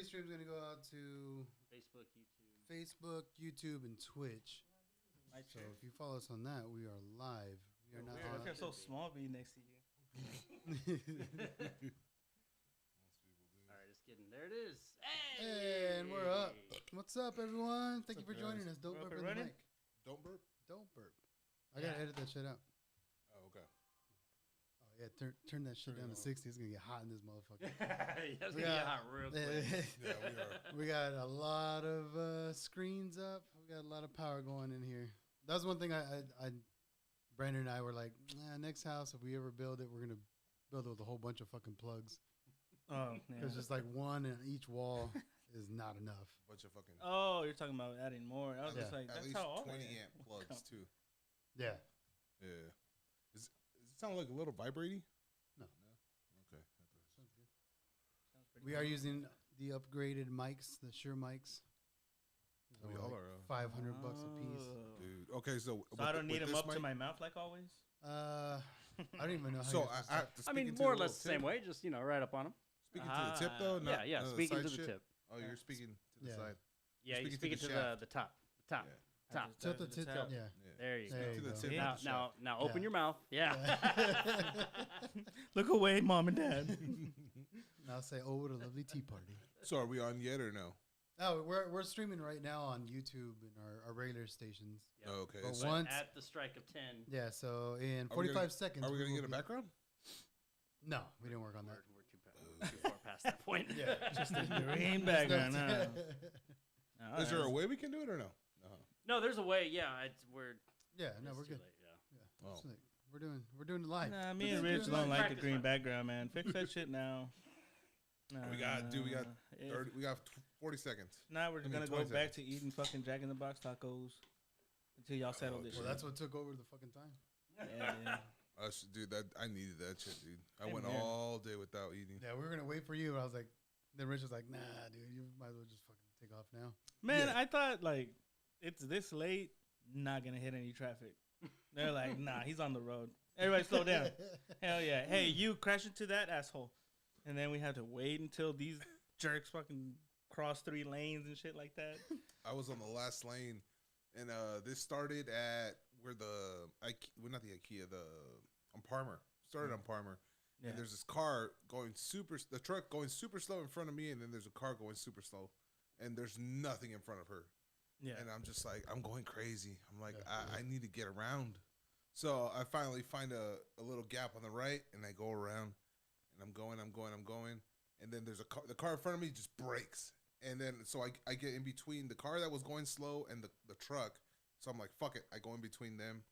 Stream's gonna go out to Facebook, YouTube, and Twitch. So if you follow us on that, we are live. We are not. Weird. Look, so small being next to you. All right, it's getting there. It is. Hey, and we're up. What's up, everyone? Thank you for joining us. Don't burp in the mic. Don't burp? Don't burp. I gotta edit that shit out. Oh, okay. Oh yeah, turn that shit down to 60. It's gonna get hot in this motherfucker. It's gonna get hot real quick. Yeah, we are. We got a lot of screens up. We got a lot of power going in here. That's one thing Brandon and I were like, next house, if we ever build it, we're gonna build it with a whole bunch of fucking plugs. Oh, Because just like one in each wall is not enough. Bunch of fucking. Oh, you're talking about adding more. I was Yeah. just like, At that's least how all 20 that- amp plugs too. Yeah. Yeah. Does it sound like a little vibrating? No. Okay. Sounds good. Sounds pretty We are using the upgraded mics, the Shure mics. We They're all like are. $500 a piece. Oh. Dude. Okay, so. So I don't need with them this up to mic- my mouth like always? I don't even know how So you're I supposed to- have to speak I mean, into more or the less the little same tip? way. Just right up on them. Speaking to the tip though? Yeah, Not yeah. none of the Speaking side to the shit? tip. Oh, you're speaking to the Yeah. side. Yeah, you're speaking speaking to to the the top. Yeah. Top. Tilt the tip. top. Yeah. Yeah. There you There go. you To the go. tip. Yeah. of the Now, shaft. now, open Yeah. your mouth. Yeah. Look away, mom and dad. Now say, oh, what a lovely tea party. So are we on yet or no? Oh, we're streaming right now on YouTube and our regular stations. Yeah. Oh, okay. But So once, At the strike of 10, yeah. So in Are we 45 gonna- seconds, Are we we going to will get a be- background? No, we didn't work on that. we're too far past that point. Yeah. Just a green background. Nah. Is there a way we can do it or no? No. No, there's a way. Yeah, we're. Yeah, no, it's we're too good. late, yeah. Yeah. Oh. It's like, we're doing it live. Nah, me and We're Rich doing don't it like the Practice green run. background, man. Fix that shit now. We got 30. we got 40 seconds. Now we're I mean, gonna go 20 back to eating fucking Jack in the Box tacos until y'all settle this Well, shit. that's what took over the fucking time. Yeah. Dude, I needed that shit, dude. I Same went here. all day without eating. Yeah, we were gonna wait for you. I was like, then Rich was like, nah, dude, you might as well just fucking take off now. Man, Yeah. I thought like it's this late, not gonna hit any traffic. They're like, nah, he's on the road. Everybody slow down. Hell yeah. Hey, you crash into that asshole. And then we had to wait until these jerks fucking cross 3 lanes and shit like that. I was on the last lane, and this started at where not the IKEA, on Palmer. Started on Palmer, Yeah. and there's this car the truck going super slow in front of me, and then there's a car going super slow, and there's nothing in front of her. Yeah. And I'm just like, I'm going crazy. I'm like, Yeah. I need to get around. So I finally find a little gap on the right, and I go around, and I'm going. And then there's the car in front of me just brakes. And then, so I get in between the car that was going slow and the truck. So I'm like, fuck it. I go in between them.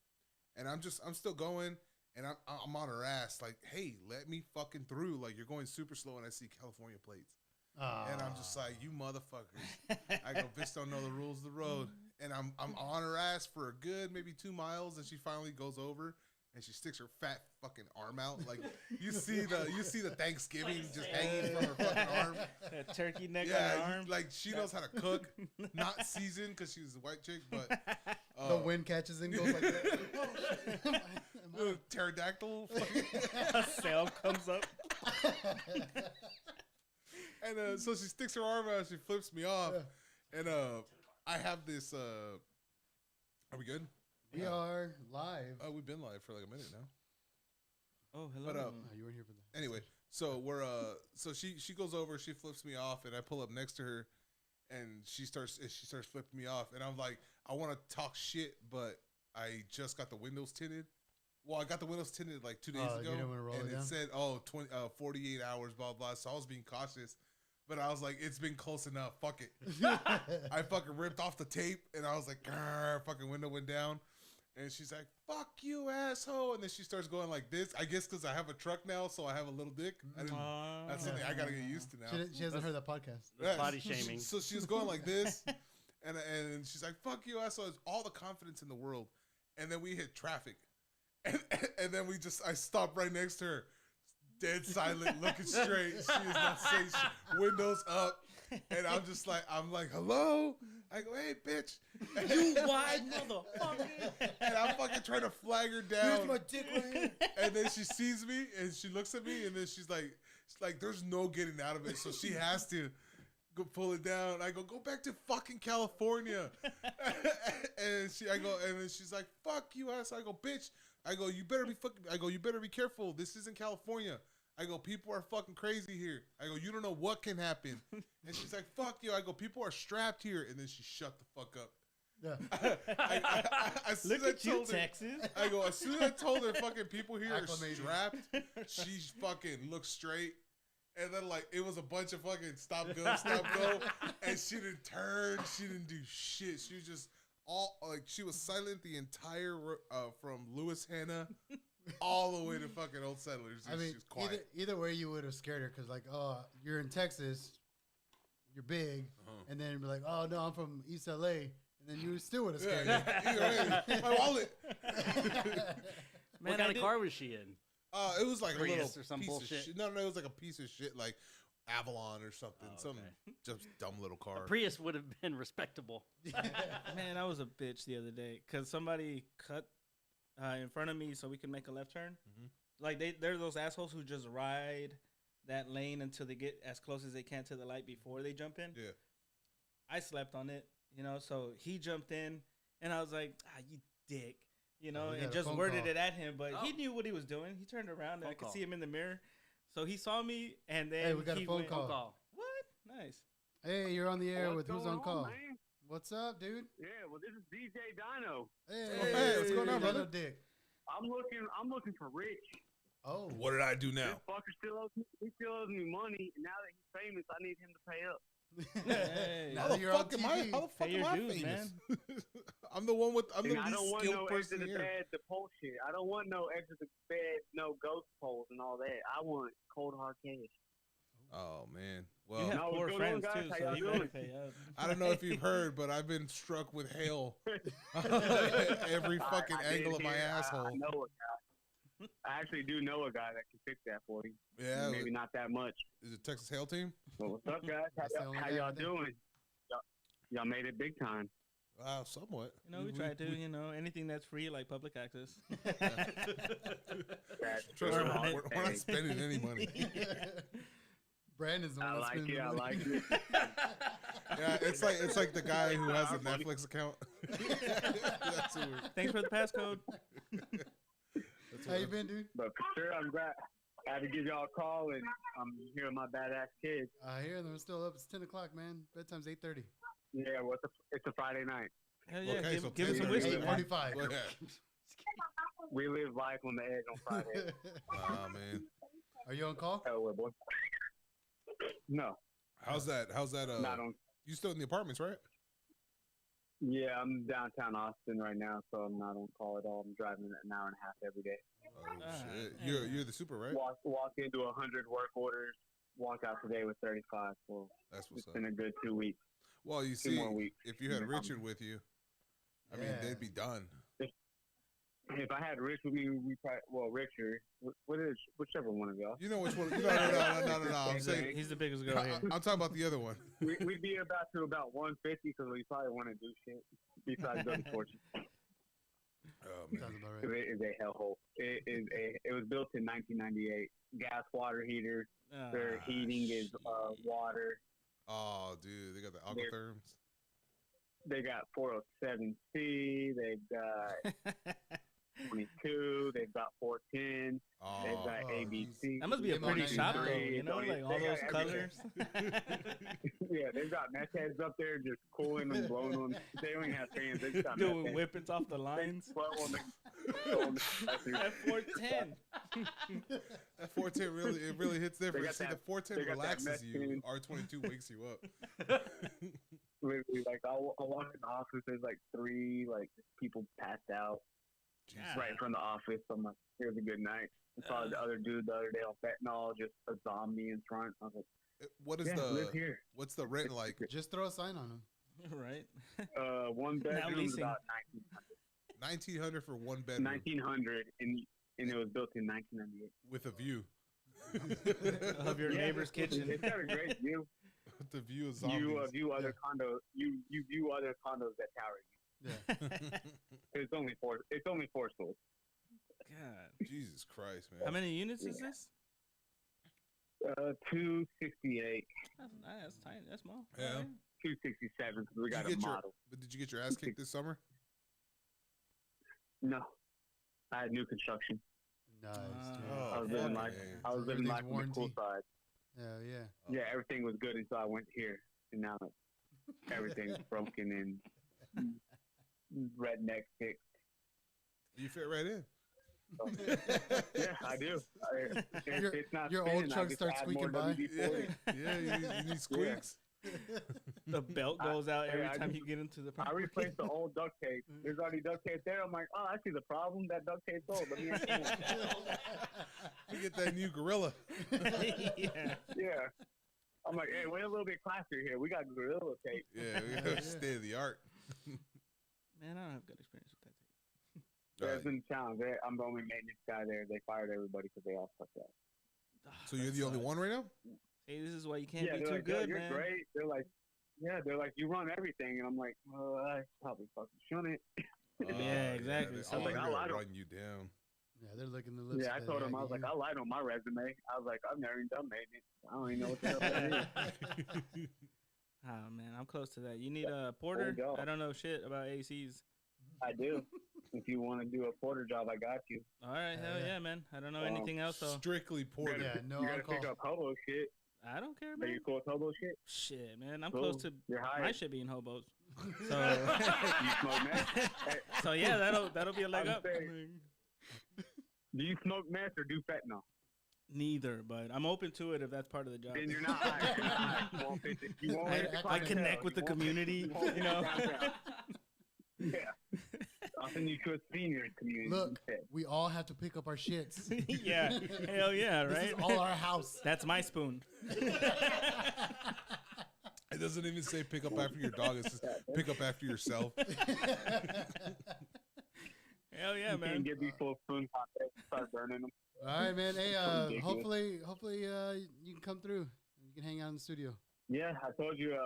And I'm still going, and I'm on her ass. Like, hey, let me fucking through. Like, you're going super slow, and I see California plates. And I'm just like, you motherfuckers. I go, bitch don't know the rules of the road. And I'm on her ass for a good maybe 2 miles, and she finally goes over and she sticks her fat fucking arm out. Like you see the Thanksgiving just hanging from her fucking arm. That turkey neck on Yeah, the arm. like she knows how to cook. Not seasoned because she was a white chick, but The wind catches and goes like that. pterodactyl. A sail comes up. And so she sticks her arm out, she flips me off. And I have this are we good? We are live. Oh, we've been live for like a minute now. Oh, hello. But Oh, you weren't here for that. anyway, so so she goes over, she flips me off, and I pull up next to her, and she starts flipping me off, and I'm like, I want to talk shit, but I just got the windows tinted. Well, I got the windows tinted like 2 days Oh, you ago, didn't wanna roll and it it down? said 48 hours, blah blah. So I was being cautious, but I was like, it's been close enough. Fuck it. I fucking ripped off the tape, and I was like, "Grr," fucking window went down. And she's like, fuck you, asshole. And then she starts going like this. I guess because I have a truck now, so I have a little dick. That's something I got to get used to now. She hasn't heard that podcast. That's body shaming. So she was going like this. And she's like, fuck you, asshole. It's all the confidence in the world. And then we hit traffic. And then I stopped right next to her. Dead silent, looking straight. She is not saying shit. Windows up. And I'm like, hello? I go, hey, bitch. You wide motherfucker. And I'm fucking trying to flag her down. Here's my dick right here. And then she sees me and she looks at me and then she's like, there's no getting out of it. So she has to go pull it down. I go back to fucking California. And then she's like, fuck you, ass. I go, bitch. I go, you better be careful. This isn't California. I go, people are fucking crazy here. I go, you don't know what can happen. And she's like, fuck you. I go, people are strapped here. And then she shut the fuck up. Yeah. Look at you, Texas. I go, as soon as I told her fucking people here are Acclimated. strapped, she fucking looked straight. And then, like, it was a bunch of fucking stop, go. And she didn't turn. She didn't do shit. She was just she was silent the entire, from Lewis Hanna all the way to fucking Old Settlers. I mean, she was quiet. either way, you would have scared her because, like, oh, you're in Texas, you're big, and then be like, oh no, I'm from East LA, and then you still would have scared her. Either way, my wallet. What kind of car was she in? It was like Prius a little or some piece bullshit? of shit. No, it was like a piece of shit, like Avalon or something. Oh, Some okay. just dumb little car. Prius would have been respectable. Man, I was a bitch the other day because somebody cut in front of me so we could make a left turn. Mhm. Like they're those assholes who just ride that lane until they get as close as they can to the light before they jump in. Yeah. I slept on it, so he jumped in, and I was like, you dick. we And got a just phone worded call. it at him, but he Oh. knew what he was doing. He turned around and Phone I could call. see him in the mirror. So he saw me, and then Hey, we got a he phone went, call. Call. What? Nice. Hey, you're on the air with Who's on Call? Man? What's up, dude? Yeah, well, this is DJ Dino. Hey, what's going on, Dino brother? Dick. I'm looking for Rich. Oh, What did I do now? This fucker he still owes me money, and now that he's famous, I need him to pay up. Hey. Now How that the you're on fuck am I? TV. How the fuck Pay am your I dues, famous? I'm the one with. I'm the And I don't least want skilled no person extra here. bad the pole shit. I don't want no extra bad no ghost poles and all that. I want cold hard cash. Oh man. You Well, have No, poor what's going on, friends guys? too, How so y'all you better doing? pay up. I don't know if you've heard, but I've been struck with hail every fucking I did angle of my hear- asshole. I know a guy. I actually do know a guy that can fix that for you. Yeah. Maybe not that much. Is it Texas Hail Team? But what's up, guys? That's the only How guy y'all right there. doing? Y'all made it big time. Somewhat. We try to, anything that's free, like public access. That's Trust me, We're on it. we're not spending any money. Brandon's the one I that's like spending it. the I money. like it. Yeah, it's like the guy who has a Netflix account. That's who we're. Thanks for the passcode. That's How you been, dude? But for sure, I'm glad. I had to give y'all a call, and I'm here with my badass kids. I hear them still up. It's 10 o'clock, man. Bedtime's 8:30. Yeah, well, it's a Friday night. Hell yeah, Okay, so give us some 10:30. whiskey, man. 8:45. Well, yeah. We live life on the edge on Friday. Oh man, Are you on call? Hell, boy. No, how's that? not on. You still in the apartments, right? Yeah, I'm downtown Austin right now, so I'm not on call at all. I'm driving an hour and a half every day. Oh Ah, shit, yeah. you're the super, right? Walk into 100 work orders. Walk out today with 35. So That's what's it's up. been a good 2 weeks. Well, you 2 see, more weeks. if you had Richard with you, I mean, Yeah. they'd be done. If I had Rich with me, we probably, Richard, whichever one of y'all. You know which one? No. I'm saying, He's the biggest girl here. I'm talking about the other one. We'd be about 150 because we probably want to do shit besides go to Fortune. Oh man, Sounds about 'Cause right. it is a hellhole. It was built in 1998. Gas water heater. Their Ah, heating is shit. water. oh dude, they got the aquatherms. They got 407C. They've got 22. They've got 410. They've Oh, got Oh, ABC. That must be a Game pretty on shop, though. 93. Like all They those got colors. Yeah, they've got meth heads up there just cooling and blowing them. They don't even have fans. They just got meth Doing heads. whippets off the They lines. blow on the F410. that 410 really hits different. got See, that- the 410 they got that relaxes you. Mexican- R22 wakes you up. Literally, like I walk in the office, there's like 3 people passed out Jesus. God. right in front of the office. So I'm like, here's a good night. I saw the other dude the other day on fentanyl, just a zombie in front. I was like, What is yeah, live here. what's the rent like? Just throw a sign on them. Right. One bedroom is leasing. about 1900 for one bedroom 1900, and it was built in 1998. with a view. Of your neighbor's kitchen. It's got a great view. The view of zombies. You view other condos. You view other condos that tower you. Yeah. It's only 4. It's only 4 stories. God. Jesus Christ, man. How many units is this? 268, That's nice. That's tiny. That's small. Yeah. Alright. 267. We got a Did you get your model. but did you get your ass kicked this summer? No, I had new construction. Nice. dude. Oh, I was yeah. living like okay. I was living like on the cool Everything's side. Yeah, yeah. Oh. Yeah, everything was good until I went here, and now everything's broken and redneck fixed. You fit right in. Yeah, I do. If Your- it's not your spinning, old I truck just starts add squeaking more by. WD-40. Yeah, you need squeaks. The belt goes out every I time just- you get into the. I replaced the old duct tape. There's already duct tape there. I'm like, oh, I see the problem. That duct tape's old. Let me We get that new gorilla. Yeah. yeah. I'm like, hey, we're a little bit classier here. We got gorilla tape. Yeah, we Yeah, have yeah. state of the art. Man, I don't have good experience with that. There's been challenge. I'm the only maintenance guy there. They fired everybody because they all fucked up. So you're the only one right now? Hey, this is why you can't Yeah, be they're too like, yo, good, you're man. great. They're like, you run everything, and I'm like, well, I probably fucking shouldn't. Yeah, exactly. They So, all like, I gonna lied on- run you down. Yeah, they're licking the lips. Yeah, I of told that him, I was like, I lied on my resume. I was like, I've never even done maintenance. I don't even know what the hell that is. Oh man, I'm close to that. You need a porter? go. I don't know shit about ACs. I do. If you want to do a porter job, I got you. All right, hell yeah. yeah, man. I don't know Wow. anything else, so Strictly porter. Yeah, no you gotta on-call. pick up hobo shit. I don't care, Are man. you cool with hobo shit? Shit, man. I'm Cool. close to You're my hired. shit being hobos. you So, smoke meth? Hey, so yeah, that'll be a leg I'm up. saying- do you smoke meth or do fentanyl? Neither, but I'm open to it if that's part of the job. Then you're not hired. You're not hired. You won't fit the- you won't I- hit the I I clientele. connect with the You won't- community, won't you know. hit downtown. Yeah. I'll send you to a senior community. Look, instead. we all have to pick up our shits. Yeah, hell yeah, This right? is all our house. That's my spoon. It doesn't even say pick up after your dog. It says pick up after yourself. Hell yeah, You man. can't get these full spoon contests and start burning them. All right, man. Hey, Ridiculous. hopefully, you can come through. You can hang out in the studio. Yeah, I told you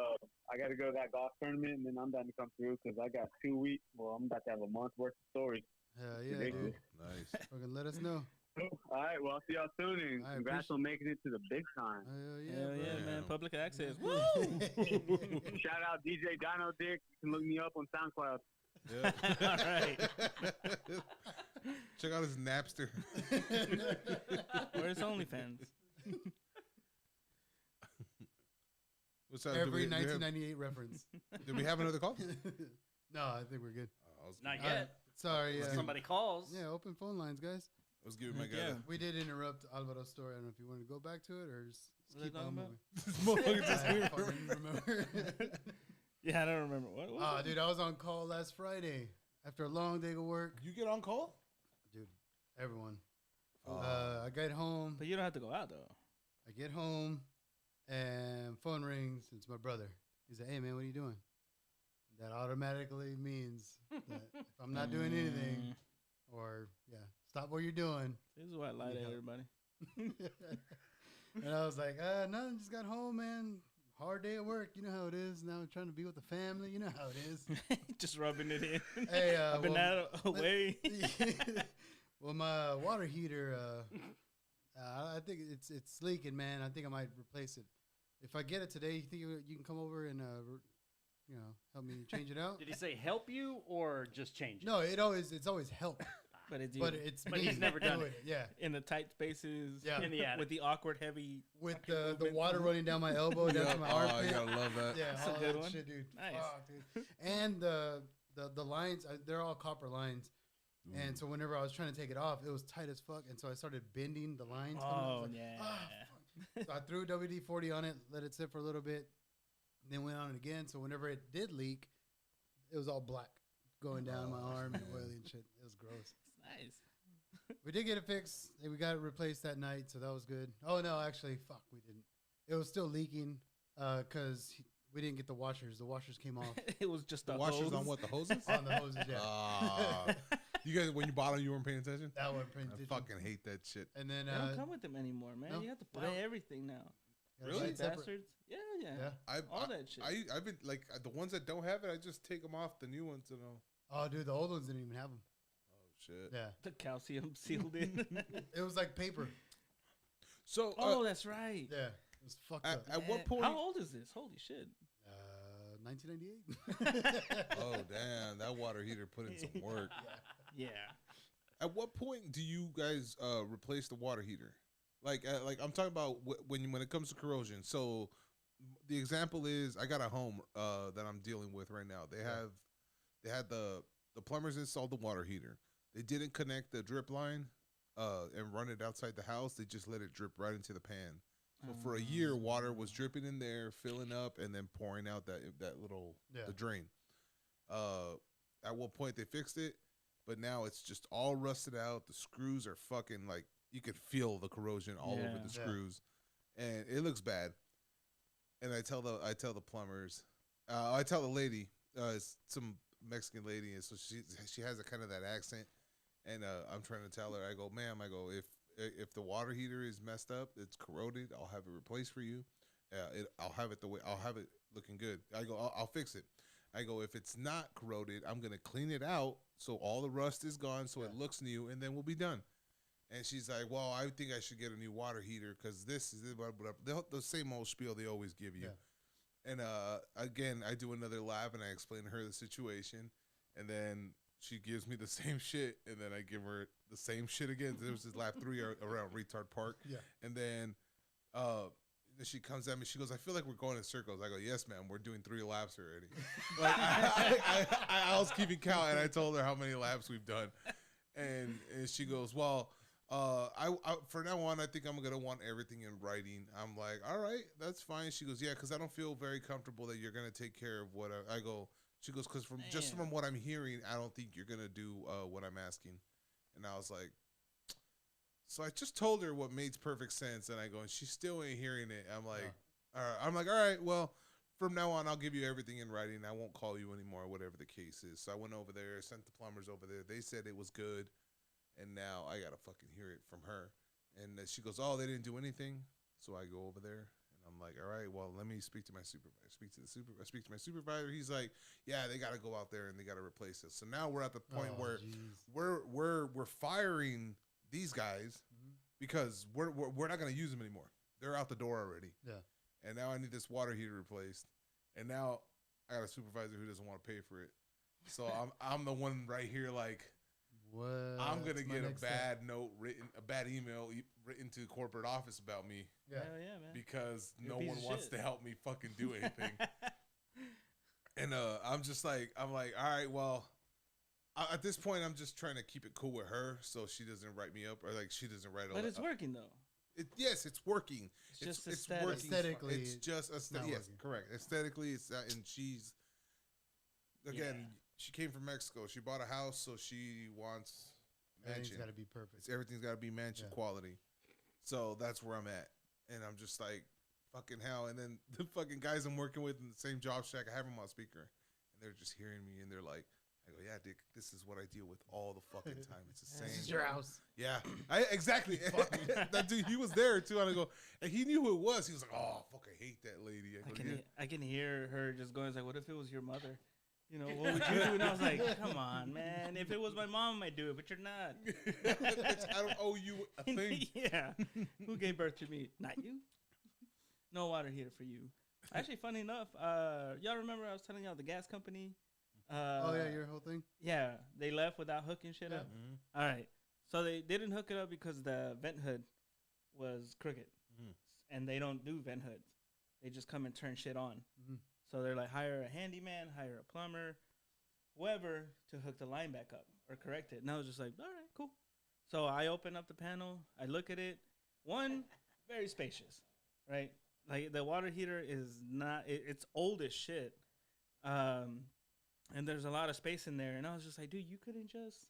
I got to go to that golf tournament, and then I'm down to come through because I got 2 weeks. Well, I'm about to have a month worth of stories. Hell yeah, Ridiculous. dude. Nice. Fucking let us know. All right, well, I'll see y'all soon, and I congrats on making it to the big time. Hell yeah, Hell yeah, bro. man. Public access. Woo! Shout out DJ Dino Dick. You can look me up on SoundCloud. Yeah. All right. Check out his Napster. Where's OnlyFans? What's up? Every do we have, 1998 reference. do we have another call? No, I think we're good. I was, Not All right. yet. Sorry. Unless somebody calls. Yeah, open phone lines, guys. I was giving my guy. Yeah. We did interrupt Alvaro's story. I don't know if you want to go back to it or just What are they keep on talking moving. This motherfucker just I here. fucking remember. Yeah, I don't remember. What was Oh, it? dude, I was on call last Friday after a long day of work. You get on call? Dude, everyone. Oh. I get home. But you don't have to go out, though. I get home and phone rings. It's my brother. He's like, "Hey, man, what are you doing?" That automatically means that if I'm not doing anything, or stop what you're doing. This is why I lie to Yeah. everybody. And I was like, nothing, just got home, man. Hard day at work. You know how it is. Now I'm trying to be with the family. You know how it is. Just rubbing it in. Hey, I've been well, out away. well, my water heater, I think it's leaking, man. I think I might replace it. If I get it today, you think you can come over and help me change it out? Did he say help you or just change it? No, it's always help, But it's you. but it's But me he's never done doing it. Yeah, in the tight spaces. Yeah. In the attic. With the awkward, heavy. with fucking the movement. water running down my elbow, down to my Oh, armpit. you gotta love that. Yeah, That's a all good that one. shit, dude. Nice. Fuck, dude. And the lines, they're all copper lines. And so whenever I was trying to take it off, it was tight as fuck. And so I started bending the lines. coming off. I Oh, was like, yeah. "Ah, fuck." So I threw WD-40 on it, let it sit for a little bit, then went on it again. So whenever it did leak, it was all black going down my arm and oily and shit. It was gross. It's nice. We did get it fixed. And we got it replaced that night, so that was good. Oh, no, actually, fuck, we didn't. It was still leaking because we didn't get the washers. The washers came off It was just The a washers hose. on what? The hoses? on the hoses, yeah. Ah. You guys, when you bought them, you weren't paying attention? That one paying I attention. fucking hate that shit. And then, They don't come with them anymore, man. no, You have to they buy don't. everything now. gotta Really? buy it separate. Bastards. Yeah. Yeah. All that shit. I've been like the ones that don't have it. I just take them off. The new ones, you know. Oh, dude, the old ones didn't even have them. Oh shit. Yeah. The calcium sealed in. It was like paper. So Oh, that's right. Yeah, it was fucked at, up. at what point? How old is this? Holy shit. 1998. Oh damn, that water heater put in some work. Yeah. At what point do you guys replace the water heater? Like I'm talking about when it comes to corrosion. So the example is I got a home that I'm dealing with right now. They had the plumbers installed the water heater. They didn't connect the drip line and run it outside the house. They just let it drip right into the pan. So for a year, water was dripping in there, filling up, and then pouring out that little the drain. At one point they fixed it, but now it's just all rusted out. The screws are fucking like you could feel the corrosion all over the screws, and it looks bad. And I tell the plumbers, I tell the lady, it's some Mexican lady, and so she has a kind of that accent, and I'm trying to tell her, I go, ma'am, I go, if the water heater is messed up, it's corroded, I'll have it replaced for you. I'll have it looking good. I go, I'll fix it. I go, if it's not corroded, I'm gonna clean it out so all the rust is gone, so it looks new, and then we'll be done. And she's like, well, I think I should get a new water heater because this is the same old spiel they always give you. Yeah. And again, I do another lap and I explain to her the situation, and then she gives me the same shit, and then I give her the same shit again. There was this lap 3 around Retard Park. Yeah. And then she comes at me. She goes, I feel like we're going in circles. I go, yes, ma'am. We're doing 3 laps already. Like I was keeping count, and I told her how many laps we've done. And she goes, well, I for now on, I think I'm going to want everything in writing. I'm like, all right, that's fine. She goes, yeah, because I don't feel very comfortable that you're going to take care of what I go. She goes, because from what I'm hearing, I don't think you're going to do what I'm asking. And I was like, so I just told her what made perfect sense. And I go, and she still ain't hearing it. I'm like, all right, well, from now on, I'll give you everything in writing. I won't call you anymore, whatever the case is. So I went over there, sent the plumbers over there. They said it was good. And now I got to fucking hear it from her. And she goes, oh, they didn't do anything. So I go over there. I'm like, all right, well, let me speak to my supervisor. Speak to my supervisor. He's like, yeah, they got to go out there and they got to replace it. So now we're at the point where we're firing these guys because we're not going to use them anymore. They're out the door already. Yeah. And now I need this water heater replaced. And now I got a supervisor who doesn't want to pay for it. So I'm the one right here like, what? I'm gonna get a bad email written to corporate office about me. Yeah, yeah, man. Because no one wants to help me fucking do anything. And I'm like, all right, well, at this point, I'm just trying to keep it cool with her, so she doesn't write me up, or like she doesn't write. But it's working though. Yes, it's working. It's working. Aesthetically, it's just yes, correct. Aesthetically, it's and she's again. Yeah. She came from Mexico. She bought a house, so she wants mansion. Everything's got to be perfect. Everything's got to be mansion quality. So that's where I'm at. And I'm just like, fucking hell. And then the fucking guys I'm working with in the same job shack, I have them on speaker. And they're just hearing me, and they're like, I go, yeah, Dick, this is what I deal with all the fucking time. It's the same. This is your house. Yeah. Exactly. That dude, he was there, too. And I go, and he knew who it was. He was like, oh, fuck, I hate that lady. I can hear her just going, like, what if it was your mother? You know, what would you do? And I was like, come on, man. If it was my mom, I'd do it, but you're not. I don't owe you a thing. Yeah. Who gave birth to me? Not you. No water heater for you. Actually, funny enough, y'all remember I was telling y'all the gas company? Oh, yeah, your whole thing? Yeah. They left without hooking shit up. Mm-hmm. All right. So they didn't hook it up because the vent hood was crooked. Mm-hmm. And they don't do vent hoods. They just come and turn shit on. Mm-hmm. So they're like, hire a handyman, hire a plumber, whoever to hook the line back up or correct it. And I was just like, all right, cool. So I open up the panel. I look at it. One, very spacious, right? Like the water heater is not, it's old as shit. And there's a lot of space in there. And I was just like, dude, you couldn't just,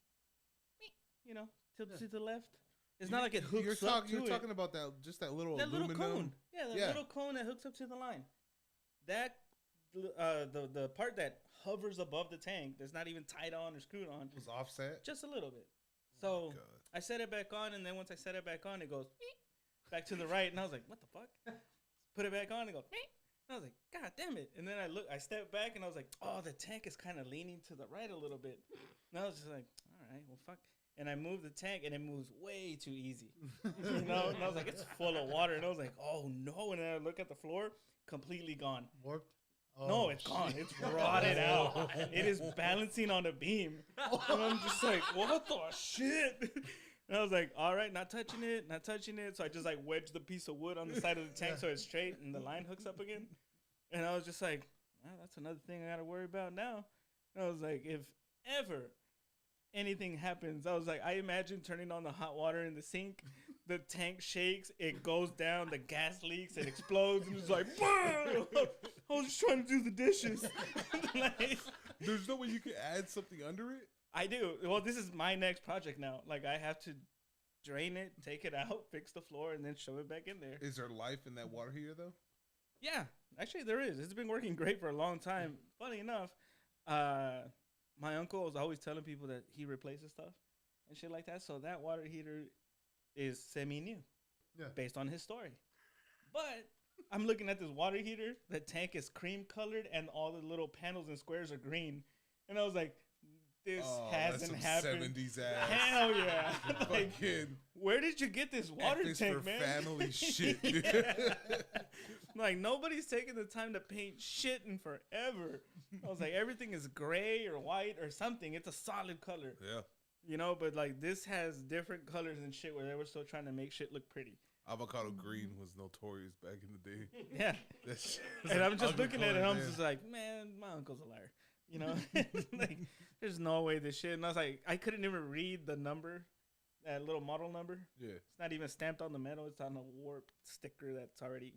tilt to the left. It's not like it hooks up to You're talking about that, just that little aluminum. Little cone. Yeah, little cone that hooks up to the line. That the part that hovers above the tank that's not even tied on or screwed on was offset just a little bit. So I set it back on, and then once I set it back on, it goes back to the right, and I was like, what the fuck? Put it back on, and go and I was like, god damn it. And then I stepped back, and I was like, oh, the tank is kind of leaning to the right a little bit. And I was just like, all right, well, fuck. And I moved the tank, and it moves way too easy. You know? And I was like, it's full of water. And I was like, oh, no. And then I look at the floor, completely gone. Warped? No, it's gone. It's rotted out. It is balancing on a beam. And I'm just like, what the shit? And I was like, all right, not touching it, not touching it. So I just like wedged the piece of wood on the side of the tank so it's straight and the line hooks up again. And I was just like, well, that's another thing I got to worry about now. And I was like, if ever anything happens, I was like, I imagine turning on the hot water in the sink, the tank shakes, it goes down, the gas leaks, it explodes, and it's like, I was just trying to do the dishes. Like, There's no way you could add something under it? I do. Well, this is my next project now. Like, I have to drain it, take it out, fix the floor, and then shove it back in there. Is there life in that water heater, though? Yeah, actually there is. It's been working great for a long time. Funny enough, my uncle was always telling people that he replaces stuff and shit like that. So that water heater is semi-new, based on his story. But I'm looking at this water heater. The tank is cream colored, and all the little panels and squares are green. And I was like, this hasn't happened. 70s ass. Hell yeah! Like, Fucking where did you get this water F is tank, for man? family shit, dude. Yeah. Like, nobody's taking the time to paint shit in forever. I was like, everything is gray or white or something. It's a solid color. Yeah. You know, but like this has different colors and shit where they were still trying to make shit look pretty. Avocado green was notorious back in the day. Yeah. That shit was And an I'm just ugly looking at it color, and I'm man. just like, man, my uncle's a liar. You know? Like, there's no way this shit. And I was like, I couldn't even read the number, that little model number. Yeah. It's not even stamped on the metal. It's on a warped sticker that's already,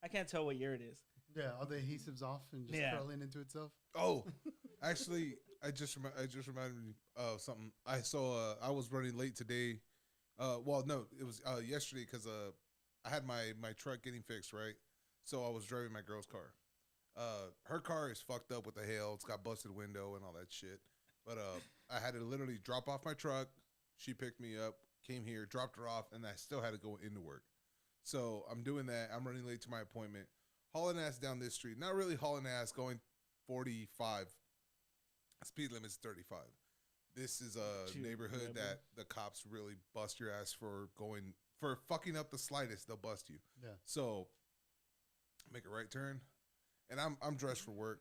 I can't tell what year it is. Yeah, all the adhesives off and just Yeah. curling into itself. Oh, actually, I just reminded me of something. I saw. I was running late today. Well, no, it was yesterday because I had my truck getting fixed, right? So I was driving my girl's car. Her car is fucked up with the hail. It's got busted window and all that shit. But I had to literally drop off my truck. She picked me up, came here, dropped her off, and I still had to go into work. So I'm doing that. I'm running late to my appointment. Hauling ass down this street. Not really hauling ass, going 45. Speed limit's 35. This is a Shoot, neighborhood rebel. that the cops really bust your ass for fucking up the slightest. They'll bust you. Yeah. So make a right turn, and I'm dressed for work,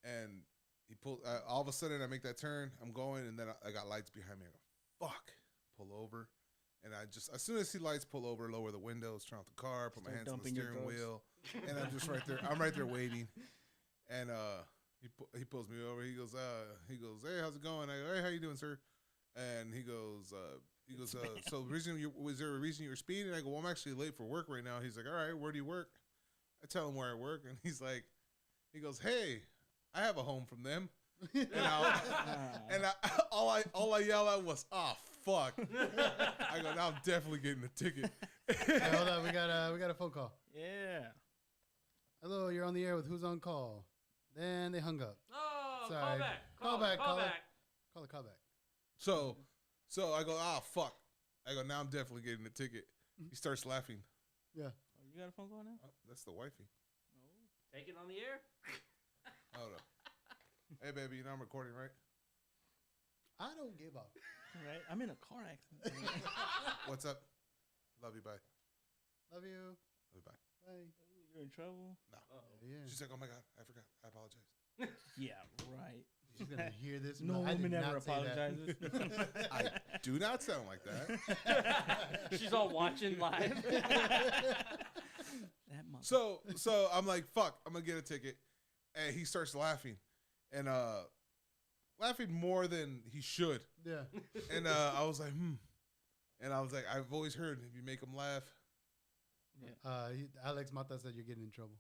and he pulled. All of a sudden, I make that turn. I'm going, and then I got lights behind me. I go, fuck, pull over, and I just as soon as I see lights, pull over, lower the windows, turn off the car, put my Start hands on the dumping your steering drugs. wheel, and I'm just right there. I'm right there waiting, and he pulls me over. He goes, hey, how's it going? I go, hey, how you doing, sir? And he goes, so was there a reason you were speeding? I go, well, I'm actually late for work right now. He's like, all right, where do you work? I tell him where I work, and he goes, hey, I have a home from them. And all I yell at was, oh, fuck. I go, now I'm definitely getting a ticket. Hey, hold on, we got a phone call. Yeah. Hello, you're on the air with Who's on Call. Then they hung up. Oh, Sorry. call back. Call back, Call call back. back. Call back. So I go, oh, fuck. I go, now I'm definitely getting a ticket. He starts laughing. Yeah. Oh, you got a phone call now? Oh, that's the wifey. Take it on the air. Hold up. Hey, baby, you know I'm recording, right? I don't give up. Right? I'm in a car accident. What's up? Love you, bye. Love you. Love you, bye. Bye. You're in trouble? No. Yeah. She's like, oh my God, I forgot. I apologize. Yeah, right. She's gonna hear this. No I did woman ever not say that. apologizes. I do not sound like that. She's all watching live. That mother- So I'm like, fuck, I'm gonna get a ticket. And he starts laughing. And laughing more than he should. Yeah. And I was like, And I was like, I've always heard if you make him laugh. Alex Mata said you're getting in trouble.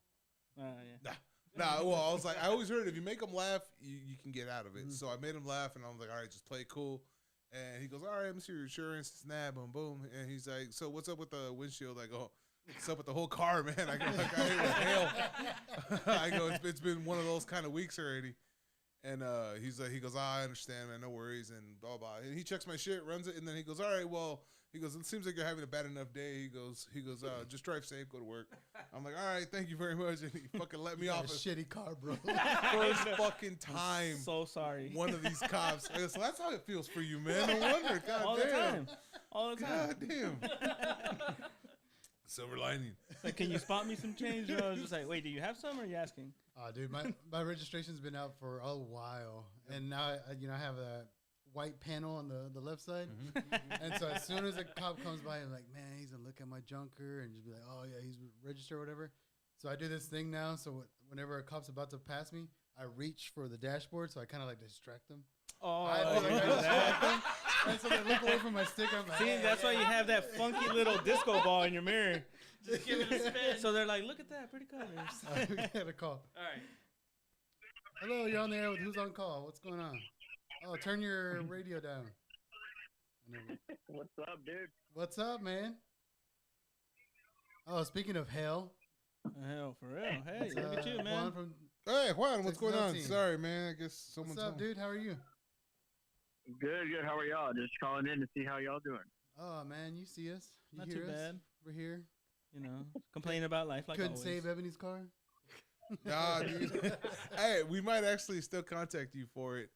yeah. Nah, well, I was like, I always heard if you make him laugh, you can get out of it. So I made him laugh, and I was like, all right, just play it cool. And he goes, all right, let me see your insurance. Snap, boom, boom. And he's like, so what's up with the windshield? I go, what's up with the whole car, man? I go, like, I hit with hail. I go, it's been one of those kind of weeks already. And he goes, I understand, man, no worries, and blah, blah. And he checks my shit, runs it, and then he goes, all right, well, He goes, it seems like you're having a bad enough day. He goes, just drive safe, go to work. I'm like, all right, thank you very much. And he fucking let me You got off a shitty car, bro. first fucking time. So sorry. One of these cops. I go, so that's how it feels for you, man. No wonder. God All damn. the time. All the time. God damn. Silver lining. Like, can you spot me some change? I was just like, wait, do you have some or are you asking? Oh, dude, my registration's been out for a while, and now I have a white panel on the left side, and so as soon as a cop comes by, I'm like, man, he's gonna look at my junker and just be like, oh yeah, he's registered or whatever. So I do this thing now. So whenever a cop's about to pass me, I reach for the dashboard, so I kind of like distract them. Oh, I feel like I distract them, and so they look away from my stick. I'm like, see, that's why you have that funky little disco ball in your mirror. Just give it a spin. So they're like, look at that, pretty colors. we got a call. All right. Hello, you're on the air with Who's on Call? What's going on? Oh, turn your radio down. What's up, dude? What's up, man? Oh, speaking of hell, Hell, for real. Hey, it's, look at you, Juan man. from, Hey, Juan, what's going on? 619. Sorry, man. I guess someone's what's up, home. dude? How are you? Good. How are y'all? Just calling in to see how y'all doing. Oh, man, you see us. You Not hear too us. bad. We're here. You know, complaining about life like Couldn't always. save Ebony's car. Nah, dude. Hey, we might actually still contact you for it.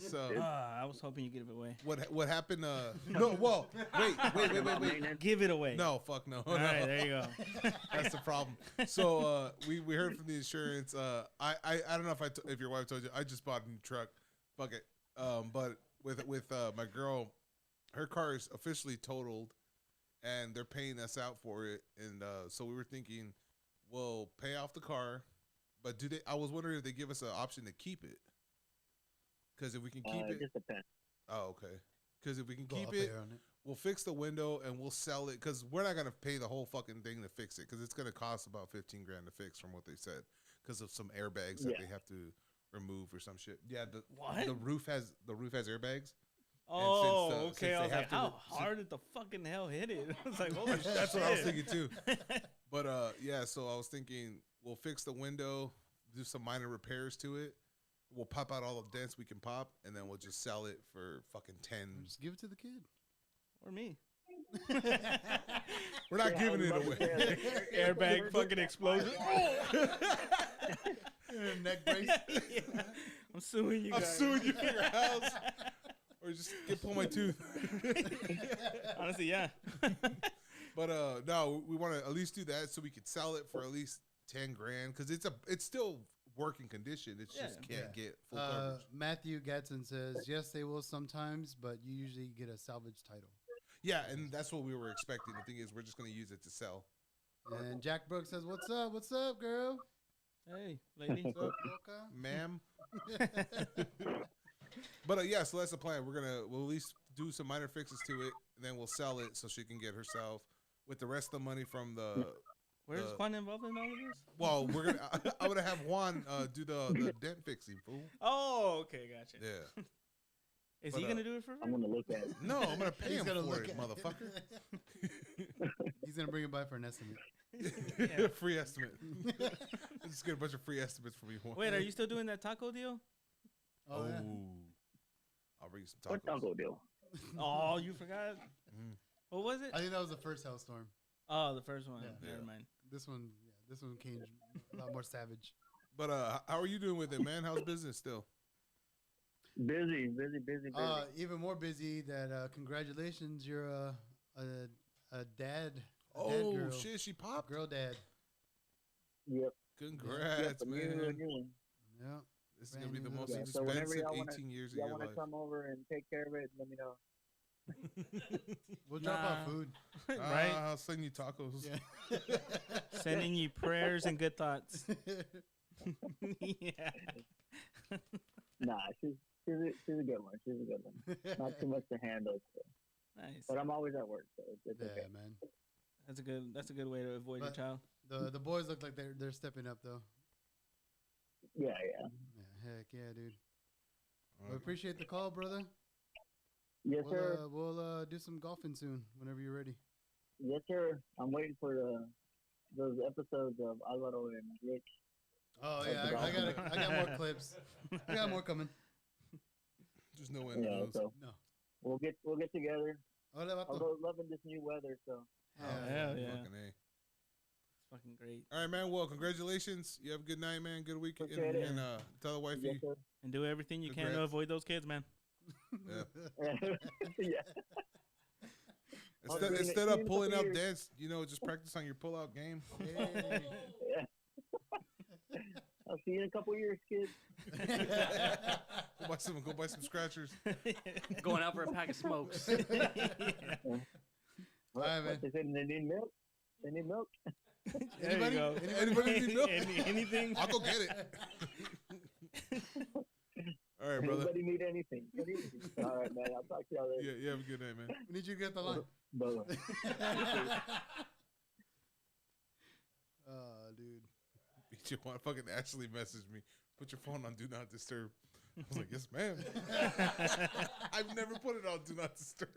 So I was hoping you give it away. what happened? No, well, wait. Give it away. No, fuck no. All no. right, there you go. That's the problem. So we heard from the insurance. I don't know if your wife told you. I just bought a new truck. Fuck it. But with my girl, her car is officially totaled, and they're paying us out for it. And so we were thinking, we'll pay off the car, but do they? I was wondering if they give us an option to keep it. Because if we can keep It it, just depends. oh okay. Because if we can Go keep up it, there on it. we'll fix the window and we'll sell it because we're not gonna pay the whole fucking thing to fix it because it's gonna cost about $15,000 to fix from what they said because of some airbags that Yeah. they have to remove or some shit. Yeah, What? the roof has airbags. Oh, since okay. they I was have like, to- how hard did the fucking hell hit it? I was like, holy shit. That's what I was thinking too. But yeah, so I was thinking we'll fix the window, do some minor repairs to it. We'll pop out all the dents we can pop, and then we'll just sell it for fucking 10. Just give it to the kid. Or me. We're not Yeah, I giving was it about to away. say, Airbag fucking explosion. Neck brace. Yeah. I'm suing you I'm guys. suing you for your house. Or just pull my tooth. Honestly, yeah. But no, we want to at least do that so we could sell it for at least $10,000 because it's still working condition. It just Yeah. can't get full coverage. Matthew Gatson says, yes, they will sometimes, but you usually get a salvage title. Yeah, and that's what we were expecting. The thing is, we're just gonna use it to sell. And Jack Brooks says, what's up? What's up, girl? Hey, lady. What's up, Boca? Ma'am. But yeah, so that's the plan. We'll at least do some minor fixes to it, and then we'll sell it so she can get herself with the rest of the money from the. Where's Juan involved in all of this? Well, we're gonna. I'm gonna have Juan do the dent fixing, fool. Oh, okay, gotcha. Yeah. Is But, he gonna do it for I'm free? gonna look at it. No, I'm gonna pay He's him gonna for look it, at motherfucker. He's going to bring it by for an estimate. Yeah. Free estimate. Just get a bunch of free estimates from you. Juan. Wait, are you still doing that taco deal? Oh, yeah. I'll bring you some What tacos. taco deal? Oh, you forgot? Mhm. What was it? I think that was the first Hellstorm. Oh, the first one. Yeah. Never Yeah. mind. This one came a lot more savage. But how are you doing with it, man? How's business still? Busy. Even more busy that congratulations, you're a dad. A Oh dad girl, shit, she popped. girl dad. Yep. Congrats, a new man. one. Yeah. This is gonna be the most Yeah, so whenever expensive y'all wanna- 18 years of Y'all your want life. to come over and take care of it? Let me know. We'll drop Nah. off food. Right? I'll send you tacos. Yeah. Sending you prayers and good thoughts. Yeah. Nah, she's a good one. She's a good one. Not too much to handle, so. Nice. But I'm always at work, so it's okay. Yeah, man. That's a good way to avoid your But- child. The boys look like they're stepping up though. Yeah. Yeah, heck yeah, dude. We appreciate the call, brother. Yes, sir. We'll do some golfing soon whenever you're ready. Yes, sir. I'm waiting for those episodes of Alvaro and Rich. Oh That's yeah, the I got more clips. I got more coming. Just no end Yeah, to those. so No. we'll get together. Hola, vato. Although loving this new weather, so hell yeah. Fucking A. It's fucking great. All right, man. Well, congratulations. You have a good night, man. Good week. Appreciate it. And tell the wifey. yes, sir. And do everything you can to Congrats. avoid those kids, man. Yeah. Yeah. Instead, doing it instead in of a pulling couple out years. dance, just practice on your pull-out game. Hey. I'll see you in a couple years, kids. Go buy some scratchers. Going out for a pack of smokes. Bye, What man. they said, they need milk. They need milk. There Anybody? you go. Anybody need milk? Anything? I'll go get it. All right, brother. Anybody need anything? All right, man. I'll talk to y'all later. Yeah, you have a good night, man. We need you to get the line. Bye-bye. Oh, dude. You want fucking Ashley messaged me. Put your phone on Do Not Disturb. I was like, yes, ma'am. I've never put it on Do Not Disturb.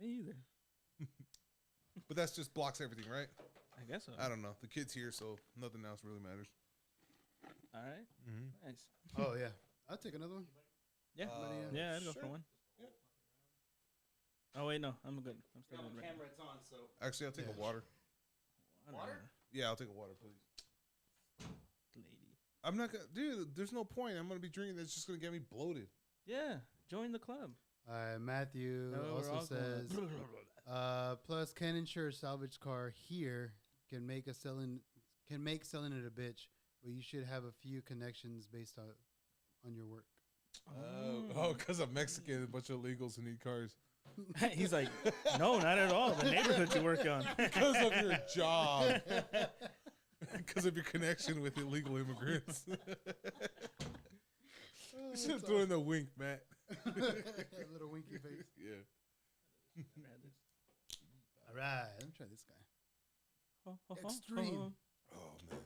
Me either. But that's just blocks everything, right? I guess so. I don't know. The kid's here, so nothing else really matters. All right. Mm-hmm. Nice. Oh, yeah. I'll take another one. Yeah. Somebody, Yeah, I'd go sure. for one. Yeah. Oh, wait, no. I'm good. I'm still good. Right. it's on, so. Actually, I'll take Yeah. a water. Water? Yeah, I'll take a water, please. Lady. I'm not gonna, dude. There's no point. I'm gonna be drinking. That's just gonna get me bloated. Yeah. Join the club. Matthew No, we're also all says, going. plus can insure a salvage car here can make selling it a bitch, but you should have a few connections based on your work. Because I'm Mexican, a bunch of illegals who need cars. He's like, no, not at all. The neighborhood you work on. Because of your job. Because of your connection with illegal immigrants. You should have thrown the wink, Matt. A little winky face. Yeah. All right, let me try this guy. Extreme. Oh man.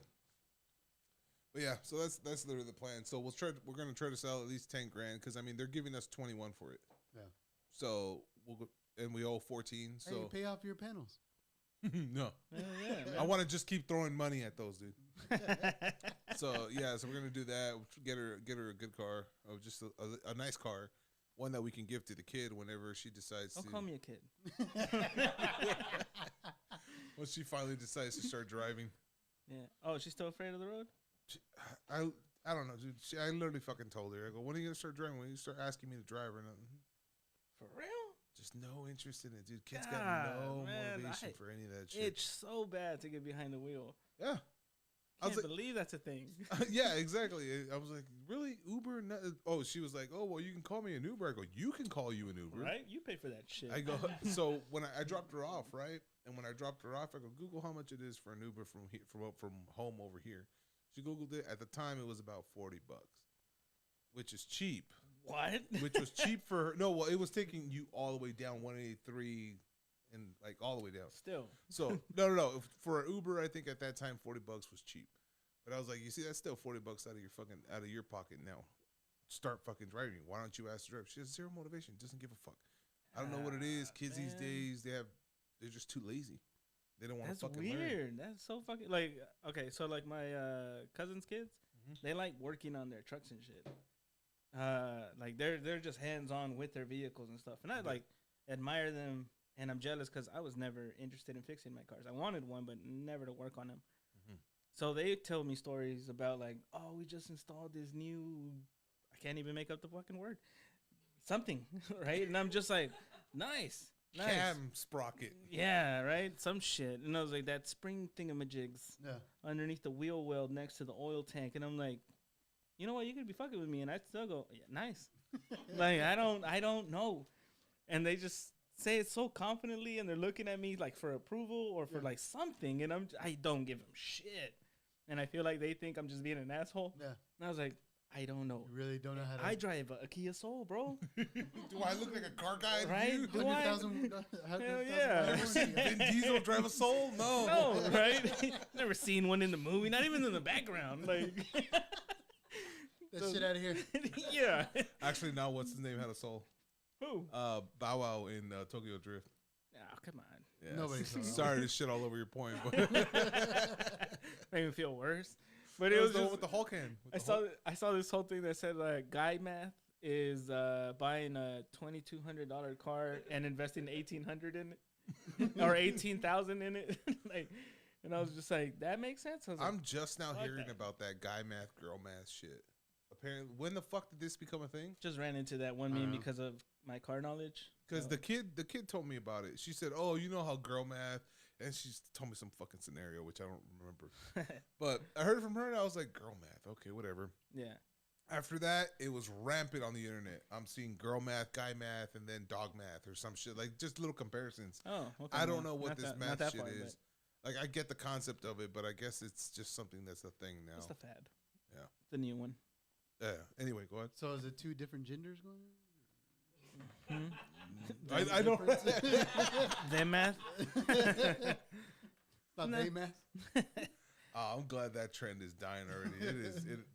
But yeah, so that's literally the plan. So we're gonna try to sell at least 10 grand because I mean they're giving us 21 for it. Yeah. So we'll go, and we owe 14. Hey, So pay off your panels. no, Hell yeah, I want to just keep throwing money at those, dude. So yeah, so we're gonna do that. Get her a good car, or just a nice car, one that we can give to the kid whenever she decides Don't to. call me a kid. When she finally decides to start driving. Yeah. Oh, she's still afraid of the road? I don't know, dude. I literally fucking told her. I go, when are you gonna start driving? When you start asking me to drive or nothing? For real? Just no interest in it, dude. Kids God, got no man, motivation for any of that shit. It's so bad to get behind the wheel. Yeah. I Can't was like, believe that's a thing. yeah, exactly. I was like, really? Uber? No. Oh, she was like, oh, well, you can call me an Uber. I go, you can call you an Uber. Right? You pay for that shit. I go, so when I dropped her off, right? And when I dropped her off, I go, Google how much it is for an Uber from here, from home over here. She Googled it. At the time, it was about $40, which is cheap. What? Which was cheap for her. No, well, it was taking you all the way down 183 and like all the way down. Still. So no. For an Uber, I think at that time $40 was cheap. But I was like, you see, that's still $40 out of your pocket now. Start fucking driving. Why don't you ask to drive? She has zero motivation. Doesn't give a fuck. I don't know what it is. Kids these days, they're just too lazy. They don't want to That's fucking learn. weird. That's so fucking like okay. So like my cousin's kids, Mhm. they like working on their trucks and shit. Like they're just hands on with their vehicles and stuff, and I like admire them, and I'm jealous because I was never interested in fixing my cars. I wanted one, but never to work on them. Mhm. So they tell me stories about like, oh, we just installed this new. I can't even make up the fucking word. Something, right? And I'm just like, nice. Cam sprocket. Yeah, right. Some shit, and I was like, that spring thingamajigs Yeah. underneath the wheel well next to the oil tank, and I'm like, you know what? You could be fucking with me, and I'd still go, yeah, nice. Like I don't know, and they just say it so confidently, and they're looking at me like for approval or for like something, and I don't give them shit, and I feel like they think I'm just being an asshole. Yeah. And I was like, I don't know. You really don't know how to. I drive a Kia Soul, bro. Do I look like a car guy? to Right? you? Do I? 100,000. Hell yeah. Ever seen Vin Diesel drive a Soul? No. No, right? Never seen one in the movie, not even in the background. Like, That shit out of here. yeah. Actually, now what's his name had a Soul? Who? Bow Wow in Tokyo Drift. Oh, come on. Yeah. Nobody saw that. Sorry to shit all over your point, but Made me feel worse. But it it was the one just, with the Hulk hand. I saw this whole thing that said guy math is buying a $2,200 car and investing 1,800 in it, or 18,000 in it. Like, and I was just like, that makes sense. I was like, I'm just now fuck hearing that. about that guy math, girl math shit. Apparently, when the fuck did this become a thing? just ran into that one I meme know. because of my car knowledge. Because So- the kid told me about it. She said, "Oh, you know how girl math," and she told me some fucking scenario which I don't remember. But I heard it from her, and I was like, "Girl math, okay, whatever." yeah. After that, it was rampant on the internet. I'm seeing girl math, guy math, and then dog math or some shit. Like just little comparisons. Oh, okay. I don't no, know what not this that- not math that shit far, is. Like I get the concept of it, but I guess it's just something that's a thing but now. It's the fad. Yeah. The new one. Yeah. Anyway, go ahead. So is it two different genders going on? Hmm? I don't. Them math. Not No. they math. Oh, I'm glad that trend is dying already.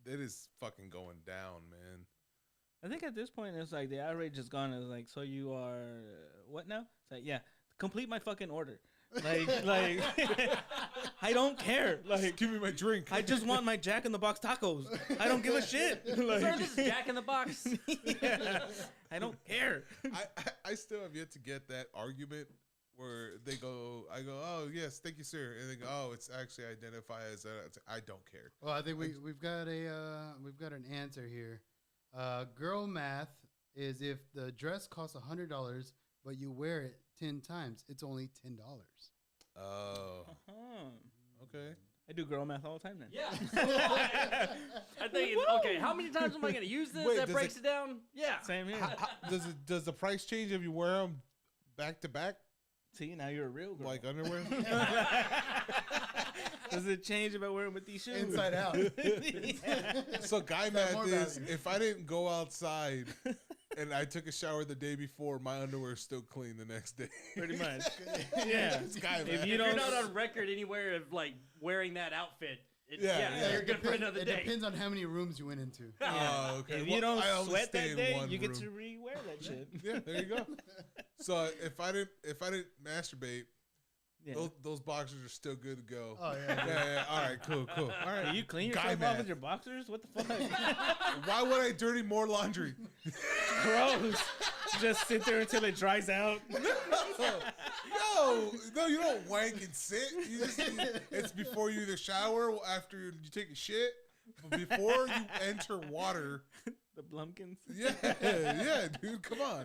It is fucking going down, man. I think at this point it's like the outrage is gone. It's like, so you are what now? It's like, yeah, complete my fucking order. Like I don't care. Like Give me my drink. I just want my Jack in the Box tacos. I don't give a shit. Like, Sir, this is Jack in the Box. yeah, I don't care. I still have yet to get that argument where I go, oh yes, thank you, sir, and they go, oh, it's actually identify as I don't care. Well, I think we've got an answer here. Girl math is if the dress costs $100, but you wear it 10 times, it's only $10. Oh, Uh-huh. okay. I do girl math all the time then. Yeah. I think, okay, how many times am I going to use this? Wait, That does breaks it down? Yeah. Same here. Does the price change if you wear them back to back See, now you're a real girl. like underwear? Does it change if I wear it with these shoes? Inside out. Yeah. So guy That more math is value. if I didn't go outside and I took a shower the day before, my underwear is still clean the next day. Pretty much. Yeah. It's guy If math. you If you're don't not on record anywhere of like wearing that outfit, Yeah, yeah. you're good for another It day. depends on how many rooms you went into. Yeah. Oh, okay. If Well, you don't I only sweat stay that in day, one you get room. to re-wear that shit. Yeah, there you go. So if I didn't masturbate, Yeah. those boxers are still good to go. Oh Yeah, yeah. yeah. All right, cool. All right. Do you clean Guy yourself off math. with your boxers? What the fuck? Why would I dirty more laundry? Gross. Just sit there until it dries out. No, you don't wank and sit. It's before you either shower or after you take a shit. But before you enter water. The Blumpkins. Yeah, dude, come on.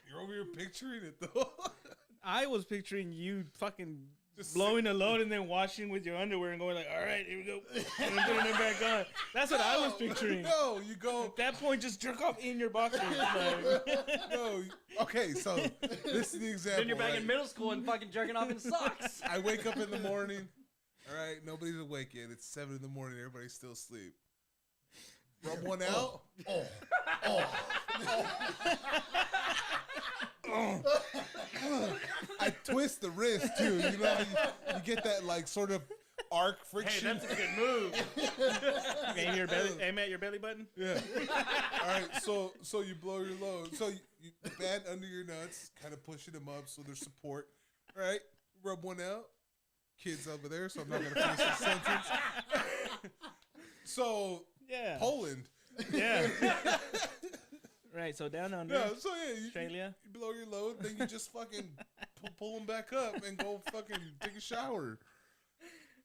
You're over here picturing it though. I was picturing you fucking Just blowing a load and then washing with your underwear and going like, all right, here we go, and then putting it back on. That's what I was picturing. No, you go. At that point, just jerk off in your boxers. Like, No. Okay, so this is the example. Then you're back right? in middle school and fucking jerking off in socks. I wake up in the morning. All right, nobody's awake yet. It's 7 in the morning. Everybody's still asleep. Rub one out. I twist the wrist too. You know, how you get that like sort of arc Hey, friction. that's a good move. aim your belly, aim at your belly button. Yeah. All right. So you blow your load. So you bend under your nuts, kind of pushing them up so there's support. All right. Rub one out. Kids over there, so I'm not gonna finish the sentence. So Yeah. Poland. Yeah. Right. So down under Yeah. So yeah, you Australia. blow your load, then you just fucking pull them back up and go fucking take a shower.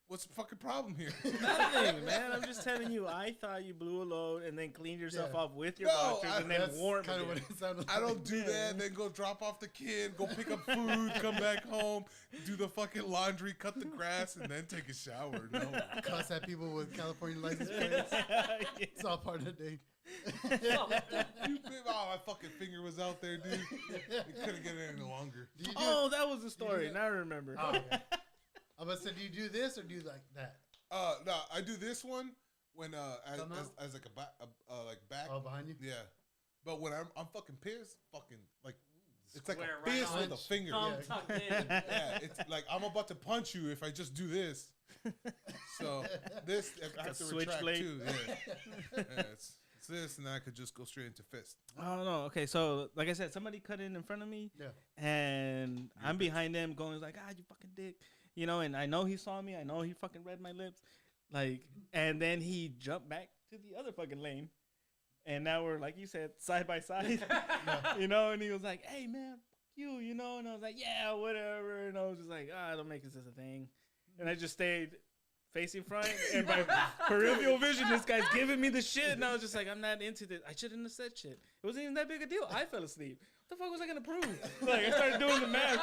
What's the fucking problem here? Nothing, man. I'm just telling you. I thought you blew a load and then cleaned yourself Yeah. off with your No, boxers I- and then That's warm kind of again. what it sounded I like. don't do that. Then go drop off the kid, go pick up food, come back home, do the fucking laundry, cut the grass, and then take a shower. No. cuss at people with California license plates. It's all part of the day. Oh, my fucking finger was out there, dude. It couldn't get any longer. Do you do Oh, that was the story. that? Now I remember. Oh, okay. I was say, do you do this or do you like that? No, I do this one when Come out? as like a back, like back. Oh, behind you? Yeah, but when I'm fucking pissed, fucking like it's like Square a right fist on. with a finger. Thumb Yeah. tucked in. Yeah, it's like I'm about to punch you if I just do this. So this I have to retract switchblade. too. Yeah, it's this, and then I could just go straight into fist. Oh no. Okay, so like I said, somebody cut in front of me, Yeah. and I'm behind them, going like, "Ah, you fucking dick," you know, and I know he saw me. I know he fucking read my lips. Like, and then he jumped back to the other fucking lane. And now we're, like you said, side by side, you know, and he was like, hey, man, fuck you, you know, and I was like, yeah, whatever. And I was just like, don't make this a thing. And I just stayed facing front, and by peripheral vision, this guy's giving me the shit, and I was just like, I'm not into this. I shouldn't have said shit. It wasn't even that big a deal. I fell asleep. What the fuck was I gonna prove? Like, I started doing the math,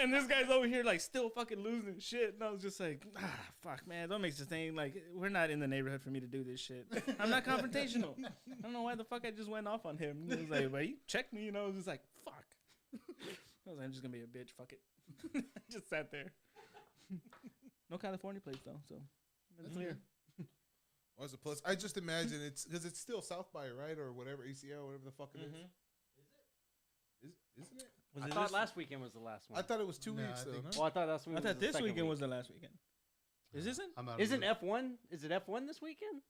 and this guy's over here like still fucking losing shit, and I was just like, fuck, man, don't make this thing. Like, we're not in the neighborhood for me to do this shit. I'm not confrontational. I don't know why the fuck I just went off on him. He was like, but he checked me, you know. I was just like, fuck. I was like, I'm just gonna be a bitch. Fuck it. Just sat there. No California plates though, so that's clear. What's the plus? I just imagine it's because it's still South by, right, or whatever, ACL, whatever the fuck it is. Isn't it? I thought last weekend was the last one. I thought it was 2 No, weeks I though. think- No? Well, I thought last week. I was thought the this second weekend week. was the last weekend. Isn't? I'm out of Isn't the loop. F1? Is it F1 this weekend?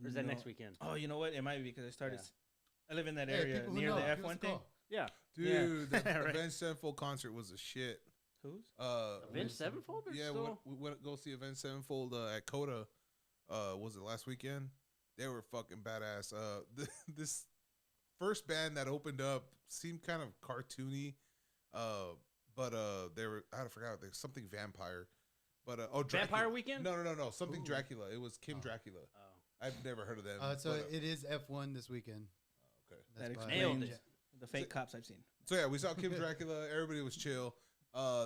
Or is that next weekend? Oh, you know what? It might be because I started. Yeah. I live in that Hey, area people who near know, the give us F1 a thing. call. Yeah. Dude, the Right. Avenged Sevenfold concert was a shit. Who's? Avenged Sevenfold? Yeah, we went to go see Avenged Sevenfold at Coda. Was it last weekend? They were fucking badass. This first band that opened up seemed kind of cartoony, but they were, I forgot, there's something vampire, but Dracula. Vampire Weekend? No, something Ooh. Dracula. It was Kim Dracula. Oh. I've never heard of them. So but, it is F1 this weekend. okay. That That's by- explains Nailed it. the fake cops I've seen. So yeah, we saw Kim Dracula. Everybody was chill.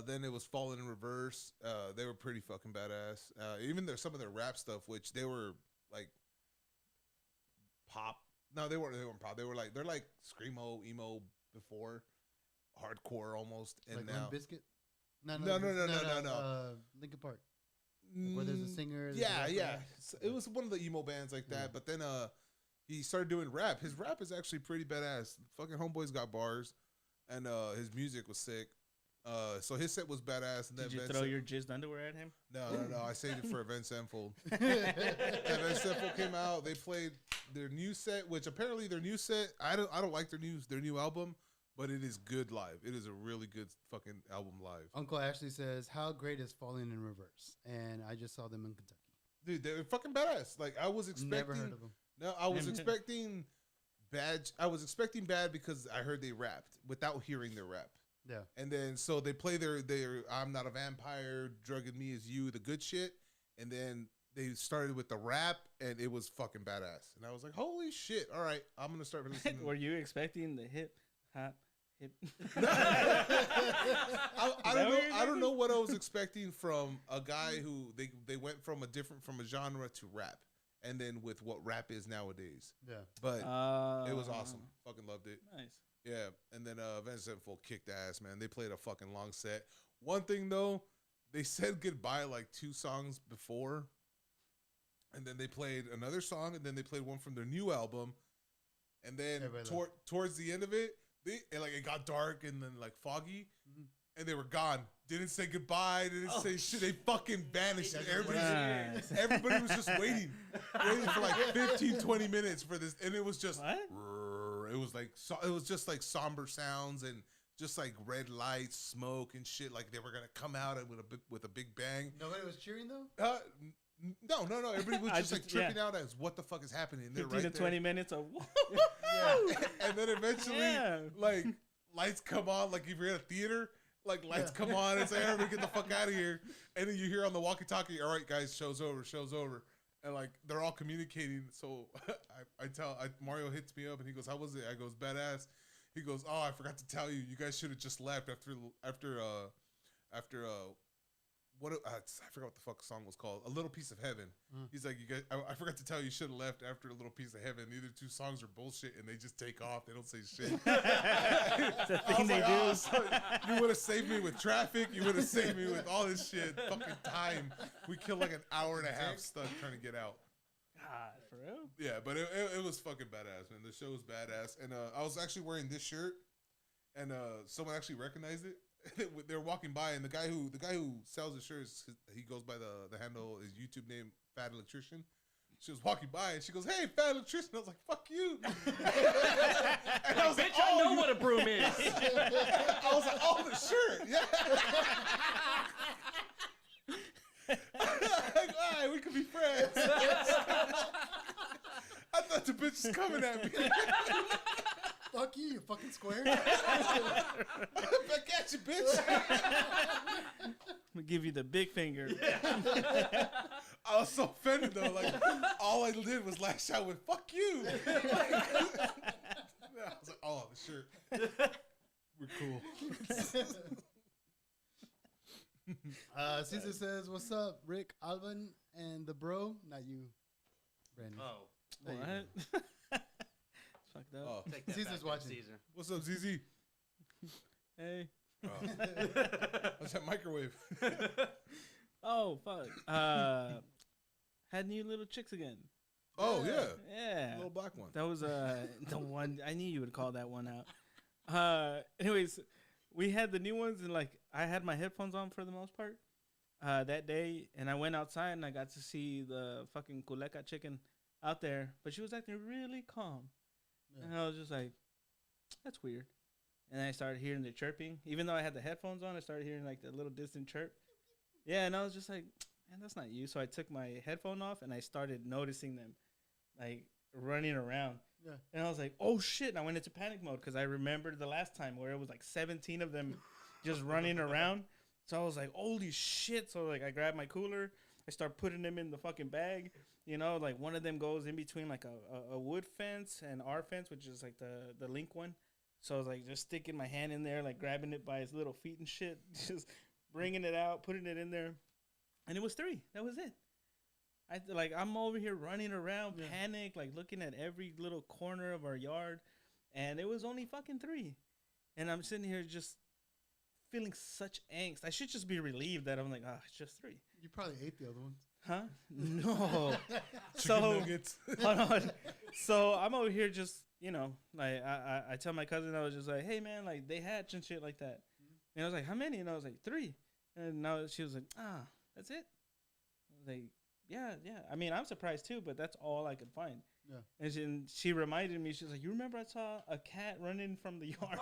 Then it was Fallen in Reverse. They were pretty fucking badass. Even some of their rap stuff, which they were like pop. No, they weren't pop. They're like screamo, emo before, hardcore almost. And Like now, Limp Bizkit? No. Linkin Park. Where there's a singer. there's a Yeah, rapper. yeah. So it was one of the emo bands like that. Yeah. But then he started doing rap. His rap is actually pretty badass. Fucking Homeboy's got bars, and his music was sick. So his set was badass. And then Did you Avenged throw your jizzed underwear at him? No. I saved it for Avenged Sevenfold. Avenged Sevenfold came out. They played their new set, which apparently their new set. I don't like their new album, but it is good live. It is a really good fucking album live. Uncle Ashley says, "How great is Falling in Reverse?" And I just saw them in Kentucky. Dude, they're fucking badass. Like I was expecting. Never heard of them. No, I was expecting bad. I was expecting bad because I heard they rapped without hearing their rap. Yeah. And then so they play their I'm not a vampire, drugging me is you, the good shit. And then they started with the rap and it was fucking badass. And I was like, holy shit. All right, I'm gonna start listening. Were you expecting the hip hop hip? I don't know what I was expecting from a guy who they went from a genre to rap. And then with what rap is nowadays. Yeah. But it was awesome. Fucking loved it. Nice. Yeah, and then Avenged Sevenfold kicked ass, man. They played a fucking long set. One thing though, they said goodbye like 2 songs before, and then they played another song, and then they played one from their new album, and then towards the end of it, it got dark and then like foggy, and they were gone. Didn't say goodbye. Didn't say shit. They fucking vanished. And everybody was just waiting for like 15, 20 minutes for this, and it was just. What? It was like it was just like somber sounds and just like red lights, smoke and shit. Like they were gonna come out with a big bang. Nobody was cheering though. No. Everybody was just like tripping out as what the fuck is happening. They're 15 right to 20 there. minutes of And then eventually, like lights come on. Like if you're in a theater, like lights come on and say, "Everybody get the fuck out of here!" And then you hear on the walkie-talkie, "All right, guys, show's over." And like they're all communicating, so Mario hits me up and he goes, "How was it?" I goes, "Badass." He goes, "Oh, I forgot to tell you. You guys should have just left after what I forgot what the fuck the song was called. A Little Piece of Heaven." He's like, "You guys, I forgot to tell you, should have left after A Little Piece of Heaven. Either 2 songs are bullshit and they just take off. They don't say shit." It's a I thing was they like, do. "Oh, son, you would have saved me with traffic. You would have saved me with all this shit. Fucking time. We killed like an hour and a half stuck trying to get out." God, for real? Yeah, but it was fucking badass, man. The show was badass, and I was actually wearing this shirt, and someone actually recognized it. They were walking by, and the guy who sells the shirts, he goes by the handle, his YouTube name, Fat Electrician. She was walking by, and she goes, "Hey, Fat Electrician." I was like, "Fuck you." And I was like, Bitch, I know what a broom is. I was like, "Oh, the shirt, yeah." just coming at me. Fuck you, you fucking square. Back at you, bitch. I'm gonna give you the big finger. I was so offended though. Like all I did was lash out with "fuck you." I was like, "Oh, the shirt. We're cool." Caesar says, "What's up, Rick, Alvin, and the bro? Not you, Brandon." Oh, There you What? go. It's fucked up. Oh, take that Caesar's back, watching. Caesar. what's up, ZZ? Hey. Oh. What's that microwave? Oh fuck. Had new little chicks again. Oh yeah, Yeah. little black one. That was the one I knew you would call that one out. Anyways, we had the new ones and like I had my headphones on for the most part that day, and I went outside and I got to see the fucking culeca chicken out there, but she was acting really calm, Yeah. and I was just like, that's weird. And I started hearing the chirping, even though I had the headphones on. I started hearing like the little distant chirp. Yeah, and I was just like, man, that's not you. So I took my headphone off and I started noticing them, like running around. Yeah. And I was like, oh shit. And I went into panic mode because I remembered the last time where it was like 17 of them just running around. So I was like, holy shit. So like I grabbed my cooler. I start putting them in the fucking bag. You know, like one of them goes in between like a wood fence and our fence, which is like the link one. So I was like just sticking my hand in there, like grabbing it by his little feet and shit, just bringing it out, putting it in there. And it was 3. That was it. I'm over here running around, Yeah. panic, like looking at every little corner of our yard, and it was only fucking 3. And I'm sitting here just feeling such angst. I should just be relieved that I'm like, it's just 3. You probably ate the other ones. Huh? No. Chicken So nuggets. hold on. So I'm over here just, you know, like I tell my cousin, I was just like, hey man, like they hatch and shit like that. And I was like, how many? And I was like, 3. And now she was like, that's it. I was like, yeah. I mean, I'm surprised too, but that's all I could find. Yeah. And she reminded me, she's like, you remember I saw a cat running from the yard,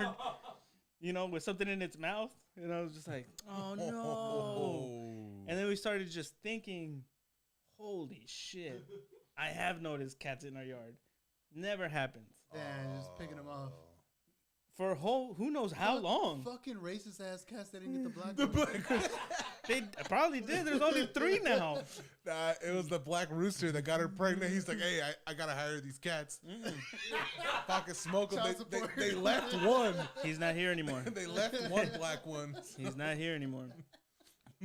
you know, with something in its mouth? And I was just like, oh no. And then we started just thinking, holy shit, I have noticed cats in our yard. Never happens. Damn, just picking them off. For who knows how Fuck- long. Fucking racist ass cats that didn't get the black The one. black. They probably did. There's only 3 now. Nah, it was the black rooster that got her pregnant. He's like, hey, I gotta hire these cats. Fucking smoke them. Child They, support. they left one. He's not here anymore. They left one black one. He's not here anymore.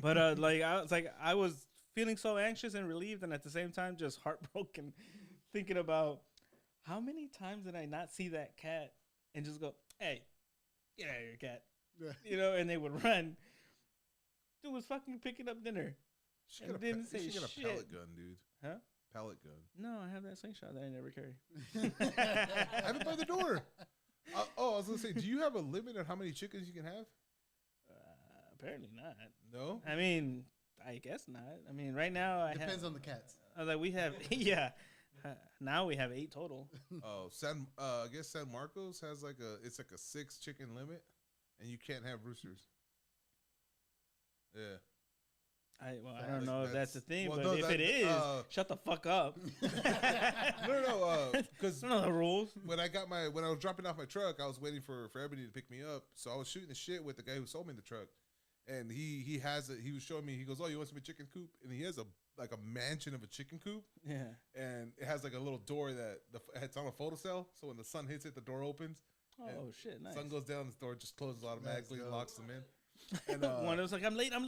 But I was feeling so anxious and relieved, and at the same time just heartbroken, thinking about how many times did I not see that cat and just go, hey, get out of here, cat. Yeah. You know, and they would run. Dude was fucking picking up dinner. She And got didn't say she got a shit. pellet gun, dude. Huh? Pellet gun. No, I have that slingshot that I never carry. Have it by the door. I was gonna say, do you have a limit on how many chickens you can have? Apparently not. No. I mean, I guess not. I mean, right now I Depends have. on the cats. Like we have, yeah. Now we have 8 total. Oh, I guess San Marcos has it's like a 6 chicken limit, and you can't have roosters. Yeah. I Like, don't know if that's the thing, well, but no, if that- it is, shut the fuck up. No, because I don't know the rules. when I was dropping off my truck, I was waiting for Ebony to pick me up. So I was shooting the shit with the guy who sold me the truck, and he was showing me. He goes, "Oh, you want some chicken coop?" And he has a mansion of a chicken coop, Yeah. and it has like a little door that it's on a photocell. So when the sun hits it, the door opens. Oh And shit, nice. Sun goes down, the door just closes automatically, dope. locks them in. And One was like, I'm late. No!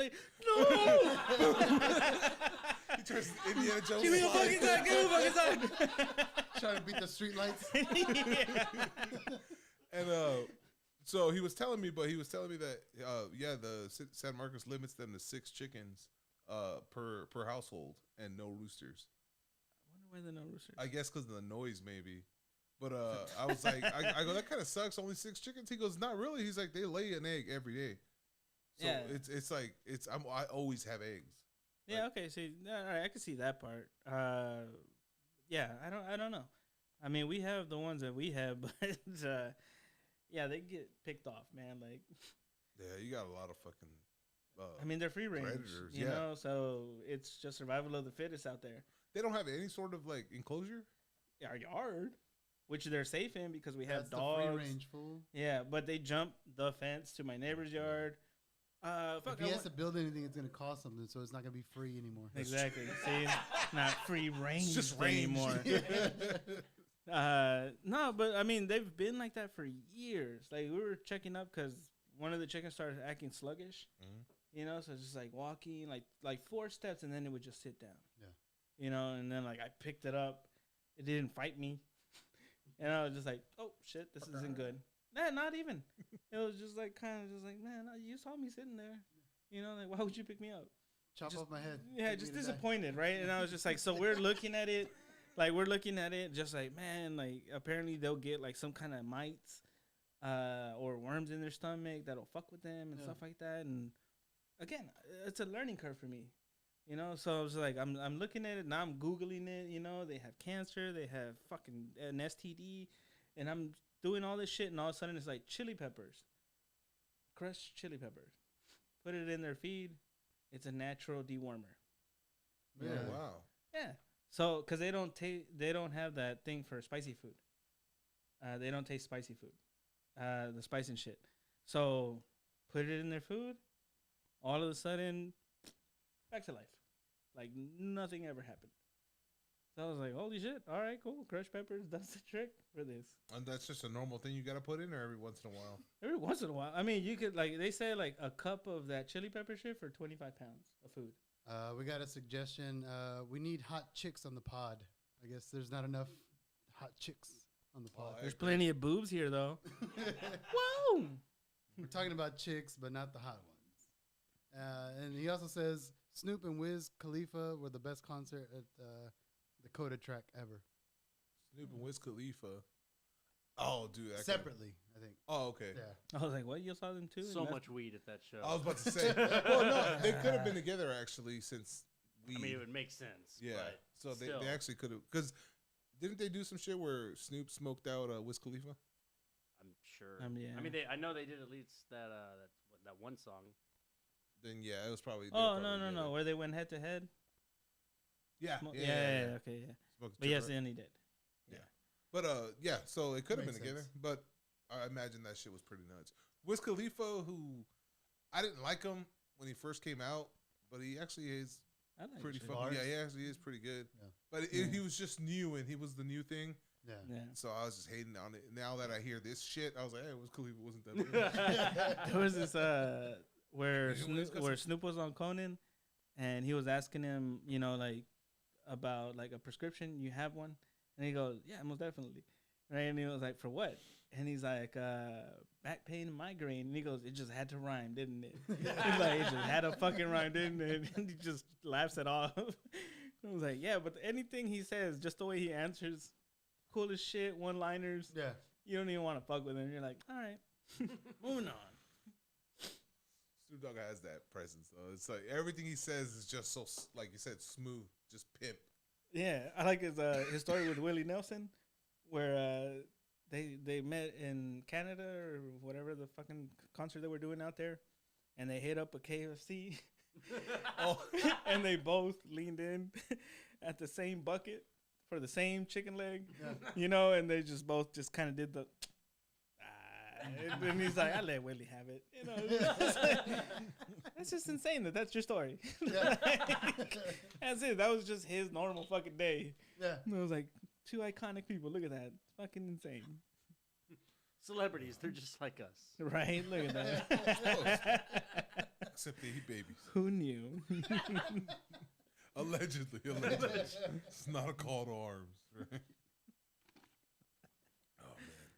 he turns Indiana Jones. Give me a slide. fucking sign. Give me a fucking sign. Trying to beat the street lights. And so he was telling me that the San Marcos limits them to 6 chickens per household and no roosters. I wonder why the no roosters. I guess because of the noise, maybe. But I was like, I go, that kind of sucks. Only 6 chickens. He goes, not really. He's like, they lay an egg every day. So Yeah. it's like I always have eggs. Yeah. Okay. See, all right, I can see that part. Yeah. I don't know. I mean, we have the ones that we have, but yeah, they get picked off, man. Like, Yeah, you got a lot of fucking. I mean, they're free range, Predators, you yeah. know. So it's just survival of the fittest out there. They don't have any sort of like enclosure. Our yard. which they're safe in because we That's have dogs. the free range fool. Yeah, but they jump the fence to my neighbor's yard. Fuck, If he has to build anything, it's gonna cost something, so it's not gonna be free anymore. exactly. See, not free range It's just range. anymore. No, but I mean they've been like that for years. Like we were checking up because one of the chickens started acting sluggish. You know, so it's just like walking like 4 steps and then it would just sit down. Yeah. You know, and then like I picked it up, it didn't fight me, and I was just like, oh shit, this isn't good. Nah, not even. It was just like kind of just like, man, you saw me sitting there. You know, like why would you pick me up? Chop Just- off my head. Yeah, Take just me to die. disappointed, right? And I was just like, so we're looking at it, just like, man, like apparently they'll get like some kind of mites, or worms in their stomach that'll fuck with them and Yeah. stuff like that. And again, it's a learning curve for me, you know. So I was like, I'm looking at it now. I'm googling it. You know, they have cancer, they have fucking an STD, and I'm doing all this shit, and all of a sudden it's like chili peppers, crushed chili peppers, put it in their feed. It's a natural dewormer. Yeah. Oh, wow. Yeah. So, because they don't have that thing for spicy food. They don't taste spicy food, the spice and shit. So, put it in their food. All of a sudden, back to life, like nothing ever happened. So I was like, holy shit! All right, cool. Crushed peppers does the trick for this. And that's just a normal thing you got to put in, or every once in a while. Every once in a while, I mean, you could like they say like a cup of that chili pepper shit for 25 pounds of food. We got a suggestion. We need hot chicks on the pod. I guess there's not enough hot chicks on the pod. There's plenty of boobs here though. Whoa! We're talking about chicks, but not the hot ones. And he also says Snoop and Wiz Khalifa were the best concert at the Coda track ever. Snoop and Wiz Khalifa. Oh, dude. Separately, I think. Oh, okay. Yeah. I was like, what? You saw them too? So And that's- much weed at that show. I was about to say. Well, no, they could have been together actually since we. I mean, it would make sense. yeah. But So they still. actually could have, because didn't they do some shit where Snoop smoked out Wiz Khalifa? I'm sure. Yeah. I mean, I know they did at least that one song. Then yeah, it was probably. they Oh were no probably no no! together. Where they went head to head. Yeah, Yeah, okay, yeah. Smoked a But yes, chip, they right? only did. But yeah, so it could have been Makes together. sense. But I imagine that shit was pretty nuts. Wiz Khalifa, who I didn't like him when he first came out, but he actually is I like pretty shit. fucking. Bars? Yeah, he actually is pretty good. Yeah. But Yeah. he was just new, and he was the new thing. Yeah. Yeah. So I was just hating on it. Now that I hear this shit, I was like, hey, Wiz Khalifa wasn't that good. There was this where Yeah, Wiz got some- Snoop was on Conan, and he was asking him, you know, like about like a prescription. You have one, and he goes, yeah, most definitely. Right, and he was like, for what? And he's like, back pain and migraine. And he goes, it just had to rhyme, didn't it? He's like, it just had to fucking rhyme, didn't it? And he just laughs it off. I was like, yeah, but anything he says, just the way he answers, cool as shit, one-liners. Yeah. You don't even want to fuck with him. You're like, all right, moving on. Snoop Dogg has that presence, though. It's like everything he says is just so, like you said, smooth, just pimp. Yeah, I like his story with Willie Nelson, where they met in Canada or whatever the fucking concert they were doing out there, and they hit up a KFC, Oh, and they both leaned in at the same bucket for the same chicken leg, you know, and they just both just kind of did the. And he's like, I let Willie have it. You know, it's like, that's just insane that's your story. Yeah. That's it. That was just his normal fucking day. Yeah. And I was like, 2 iconic people. Look at that. Fucking insane. Celebrities, they're just like us. Right? Look at that. except they eat babies. Who knew? Allegedly. It's not a call to arms, right? Oh man,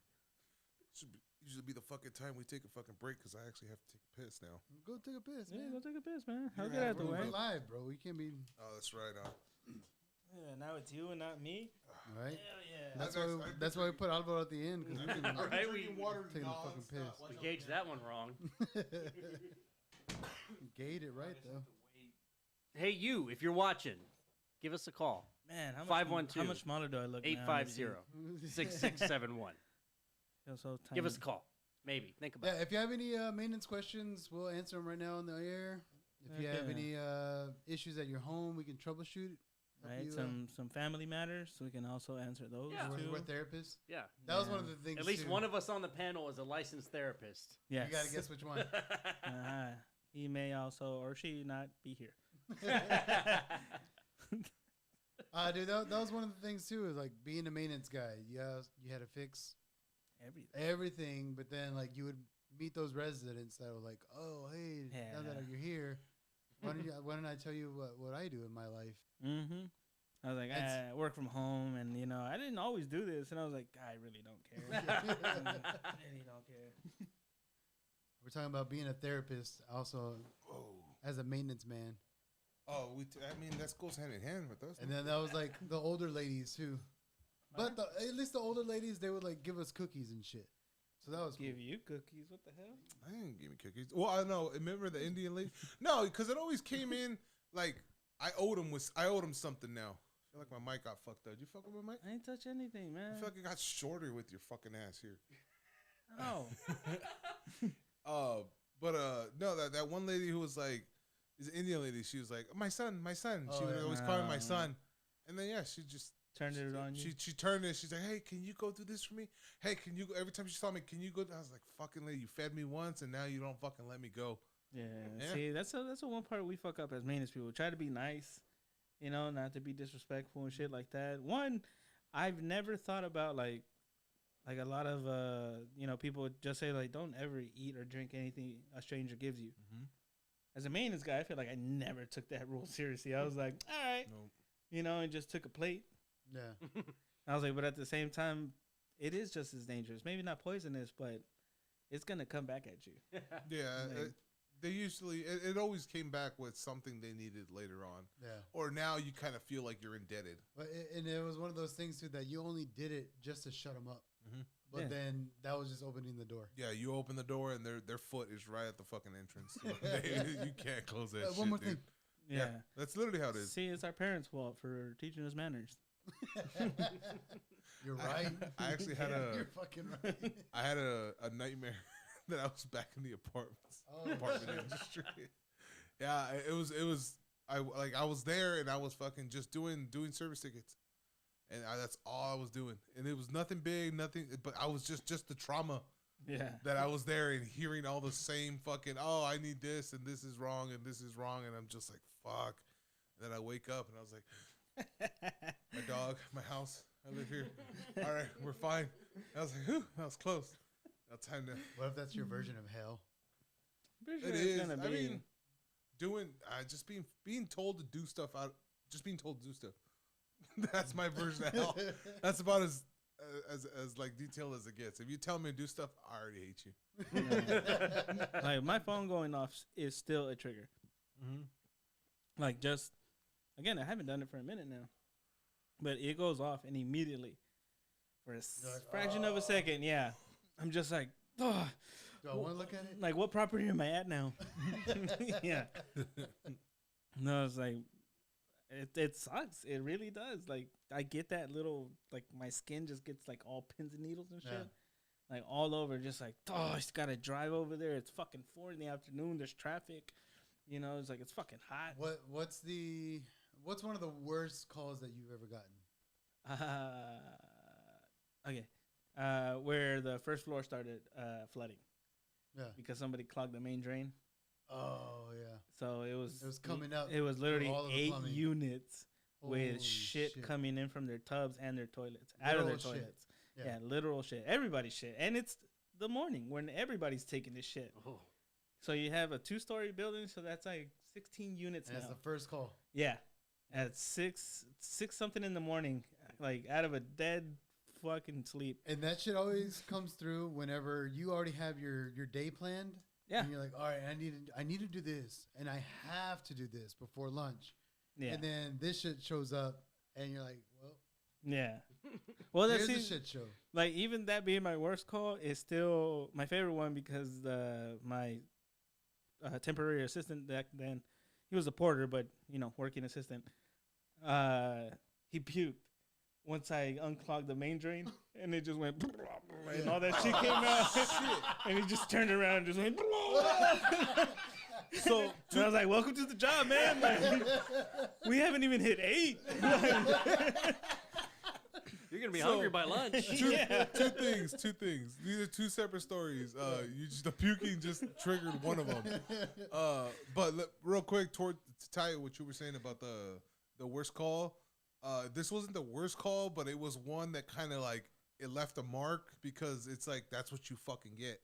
should usually be the fucking time we take a fucking break because I actually have to take a piss now. Go take a piss, Yeah, man. go take a piss, man. I'll Yeah, get out the bro, way. We're live, bro. We can't be. Oh, that's right. Yeah, now it's you and not me. All right. Hell yeah. That's why we put Alvaro at the end because we can All right, we taking a fucking piss. we gauged that one wrong. Gate it right though. Hey, you, if you're watching, give us a call. Man, how much, 512 how much smaller do I look now? 850 6671. Feel so tiny. Give us a call. Maybe. Think about Yeah, if you have any maintenance questions, we'll answer them right now on the air. If you have Yeah. any issues at your home, we can troubleshoot. right? you, Some family matters. We can also answer those Yeah. too. We're therapists. Yeah. That was one of the things. At least too. one of us on the panel is a licensed therapist. Yes. You gotta guess which one. He may also or she not be here. Dude, that was one of the things too. Is like being a maintenance guy. Yeah, you had to fix Everything. everything, but then like you would meet those residents that were like, "Oh, hey, now that Yeah. you're here, why don't I tell you what I do in my life?" Mm-hmm. I was like, It's- I work from home, and I didn't always do this, and I was like, I really don't care. really don't care. We're talking about being a therapist, also Whoa. as a maintenance man, Oh, I mean, that goes hand in hand with us. and then that was like the older ladies too. But at least the older ladies, they would like give us cookies and shit. So that was cool. Give you cookies? What the hell? I didn't give me cookies. Well, I know. Remember the Indian lady? No, because it always came in like I owed him something now. I feel like my mic got fucked up. Did you fuck with my mic? I ain't touch anything, I man. feel like it got shorter with your fucking ass here. Oh. But no, that one lady who was like, is an Indian lady. She was like, my son. She Oh, would yeah. always call him my son. And then she just Turned it on you. She turned it. She's like, hey, can you go do this for me? Hey, can you go? Every time she saw me, can you go? I was like, fucking lady, you fed me once, and now you don't fucking let me go. Yeah. Yeah. See, that's a one part we fuck up as maintenance people. Try to be nice, not to be disrespectful and shit like that. One, I've never thought about like a lot of people just say like, don't ever eat or drink anything a stranger gives you. Mm-hmm. As a maintenance guy, I feel like I never took that rule seriously. I was like, all right, No. and just took a plate. Yeah. I was like, but at the same time, it is just as dangerous. Maybe not poisonous, but it's gonna come back at you. Yeah, Like- they usually it always came back with something they needed later on, Yeah. or now you kind of feel like you're indebted. But and it was one of those things too that you only did it just to shut them up. Mhm. But Yeah. then that was just opening the door. Yeah, you open the door and their foot is right at the fucking entrance. So you can't close that. shit, one more dude. thing. Yeah. That's literally how it is. See, it's our parents' fault for teaching us manners. You're right. I actually had You're fucking right. I had a nightmare that I was back in the apartment industry. Yeah, it was I was there and I was fucking just doing service tickets, and that's all I was doing, and it was nothing big, nothing, but I was just the trauma Yeah. that I was there and hearing all the same fucking, oh, I need this and this is wrong and this is wrong, and I'm just like, fuck. And then I wake up and I was like, my dog, my house, I live here. All right, we're fine. I was like, whew, that was close. Now time to. What if that's your version of hell? Pretty sure It it's is. gonna I be. mean, doing just being told to do stuff out. Just being told to do stuff. That's my version of hell. That's about as like detailed as it gets. If you tell me to do stuff, I already hate you. Like my phone going off is still a trigger. Mm-hmm. Like just again, I haven't done it for a minute now, but it goes off and immediately for a You're like, fraction of a second, yeah, I'm just like, oh, Do I want to look at it? like what property am I at now? Yeah, no, it's like it sucks. It really does. Like I get that little like my skin just gets like all pins and needles and shit. Yeah. Like all over, just like, oh, I just gotta drive over there. It's fucking 4 PM. There's traffic. It's like it's fucking hot. What's one of the worst calls that you've ever gotten? Okay. Where the first floor started flooding Yeah. because somebody clogged the main drain. Oh yeah. So it was coming up It was literally all of the 8 plumbing. units with Holy shit coming in from their tubs and their toilets, out of their Literal shit. toilets. Yeah. Yeah, literal shit. Everybody's shit. And it's the morning when everybody's taking this shit. Oh. So you have a 2-story building, so that's like 16 units And that's now. the first call. Yeah, at six something in the morning, like out of a dead fucking sleep. And that shit always comes through whenever you already have your day planned. Yeah, And you're like, all right, I need to do this, and I have to do this before lunch. yeah, And then this shit shows up, and you're like, well, yeah. Well, that's here's a shit show. like even that being my worst call is still my favorite one because my temporary assistant back then, he was a porter, but working assistant. He puked once I unclogged the main drain, and it just went, and all that shit came out, and he just turned around and just went, So And I was like, welcome to the job, man. Like, we haven't even hit 8. You're gonna be So- hungry by lunch. two things. These are two separate stories. The puking just triggered one of them. Real quick, to tie what you were saying about the worst call. This wasn't the worst call, but it was one that kind of like it left a mark because it's like that's what you fucking get.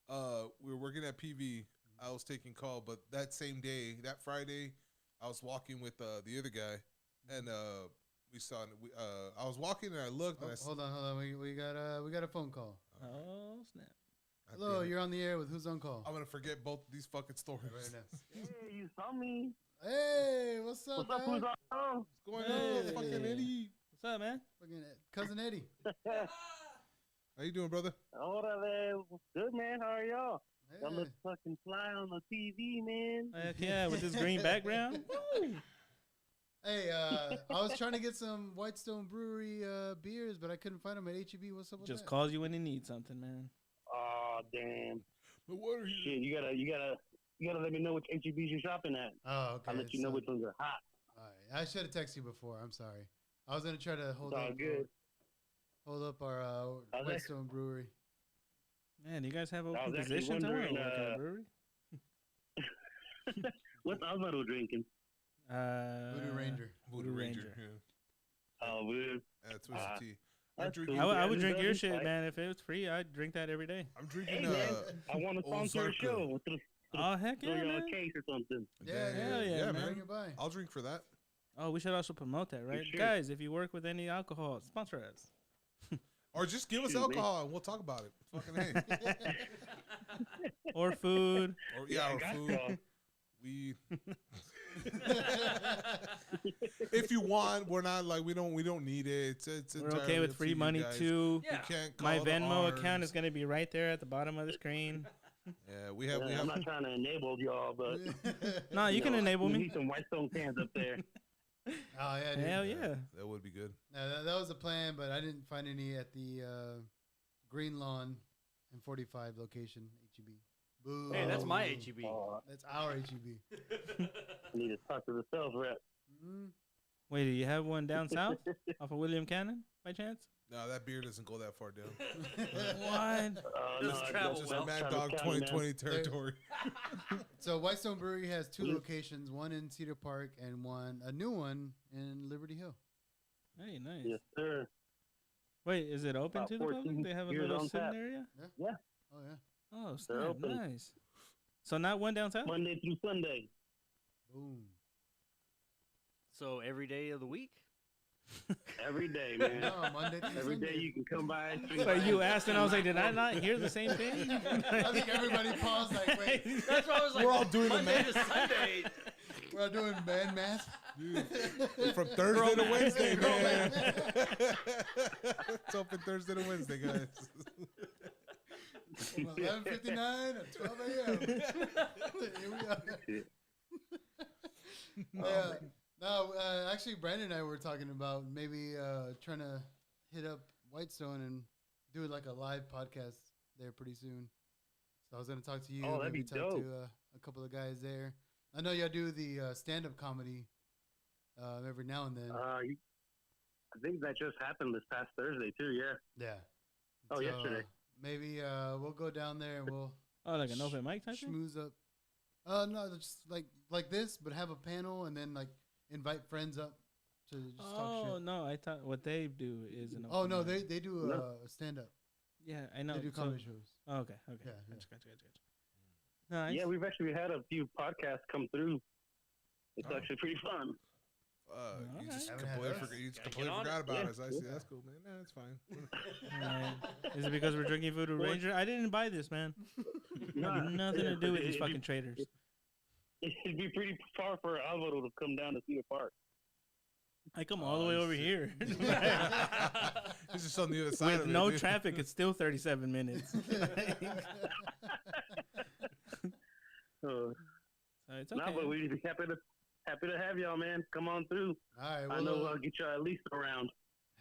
We were working at PV. I was taking call, but that same day, that Friday, I was walking with the other guy, and we saw. I was walking and I looked. And Hold on. We got a phone call. Oh, snap. God Hello, damn it. you're on the air with Who's on Call? I'm gonna forget both these fucking stories. Right now. Hey, you saw me. Hey, what's up, What's up, man? who's on? What's going on, fucking Hey. Eddie? What's up, man? Fucking cousin Eddie. How you doing, brother? Orale. Good, man. How are y'all? Y'all Hey. look fucking fly on the TV, man. Heck yeah, with this green background. Woo. Hey, I was trying to get some Whitestone Brewery beers, but I couldn't find them at HEB. What's up with Just that? calls you when you need something, man. Oh, damn. But what are you? Shit, you gotta let me know which HEBs you're shopping at. Oh, okay. I'll let you know so- which ones are hot. All right. I should have texted you before. I'm sorry. I was gonna try to hold It's all up. good. Hold up our How's that? Whitestone Brewery. Man, you guys have was open actually positions? I want to wondering, work at a brewery. What's Osvaldo drinking? Voodoo Ranger. Voodoo Ranger. Ranger. Yeah. Oh, weird. Twisted Ah, tea. that's drinking- cool. I would Yeah, drink your that's shit, fine. man. If it was free, I'd drink that every day. I'm Hey, drinking man, I want to sponsor a Ozarka. show. Oh, heck Throw yeah, you on man. a case or something. Yeah, Hell yeah, yeah, man. Bring it by. I'll drink for that. Oh, we should also promote that, right? should. Guys, if you work with any alcohol, sponsor us. Or just give us Shoot, man. alcohol and we'll talk about it. Fucking hey. Or food. Or I or got food. y'all. Weed. If you want, we're not like we don't need it. It's We're entirely okay with up to free you money guys. too. We can't call My the Venmo account arms. is going to be right there at the bottom of the screen. Yeah, we have. I'm not trying to enable y'all, but No, you can enable we me. need some Whitestone cans up there. Oh yeah, dude. Hell yeah. That would be good. No, that was the plan, but I didn't find any at the Green Lawn and 45 location HEB. Boo. Hey, that's my HEB. That's our HEB. I need to talk to the sales rep. Mm. Wait, do you have one down south off of William Cannon by chance? No, that beer doesn't go that far down. What? Doesn't travel Just well. Mad Travis Dog County, man. 2020 territory. So Whitestone Brewery has two Mm. locations, one in Cedar Park and a new one in Liberty Hill. Hey, nice. Yes, sir. Wait, is it open About to the public? 14 They have a beers little on sitting tap. area? Oh yeah. Oh, They're snap. open. Nice. So not one down south? Monday through Sunday. Boom. So every day of the week. Every day, man. No, Monday through Every Sunday. day you can come by. swing So by. you asked and I was like, did I not hear the same thing? I think everybody paused like, wait, That's why I was like, We're all doing the Monday math. to Sunday. we're doing man math. From Thursday to Wednesday, Girl man. math. It's open Thursday to Wednesday, guys. From 11:59 at 12 a.m. Here we are. Yeah. No, actually, Brandon and I were talking about maybe trying to hit up Whitestone and do like a live podcast there pretty soon. So I was going to talk to you. Oh, that'd maybe be talk dope. to a couple of guys there. I know y'all do the stand-up comedy every now and then. I think that just happened this past Thursday too. Yeah. Yeah. Oh, yesterday. Maybe we'll go down there and we'll Oh, like an open mic type thing? schmooze up. No, just like this, but have a panel and then like invite friends up to just talk Oh, shit. no. I thought what they do is an Oh open no, mic. they do No. stand-up. Yeah, I know. They do So- comedy shows. oh, okay. Yeah, yeah. Gotcha. Nice. Yeah, we've actually had a few podcasts come through. It's Oh. actually pretty fun. You just Haven't had completely, us. you just Gotta completely get on forgot it. about Yeah. us. I see. That's cool, man. Nah, that's fine. Alright. Is it because we're drinking Voodoo Well, Ranger? I didn't buy this, man. Nah, Nothing to do with these it'd fucking be- traders. It'd be pretty far for Alvaro to come down to Cedar Park. I come all the way over here. It's just on the other side With of it. no dude. traffic, it's still 37 minutes. So, So it's nah, okay. but we'd be happy to have y'all, man. Come on through. All right. I Well, know I'll get y'all at least around.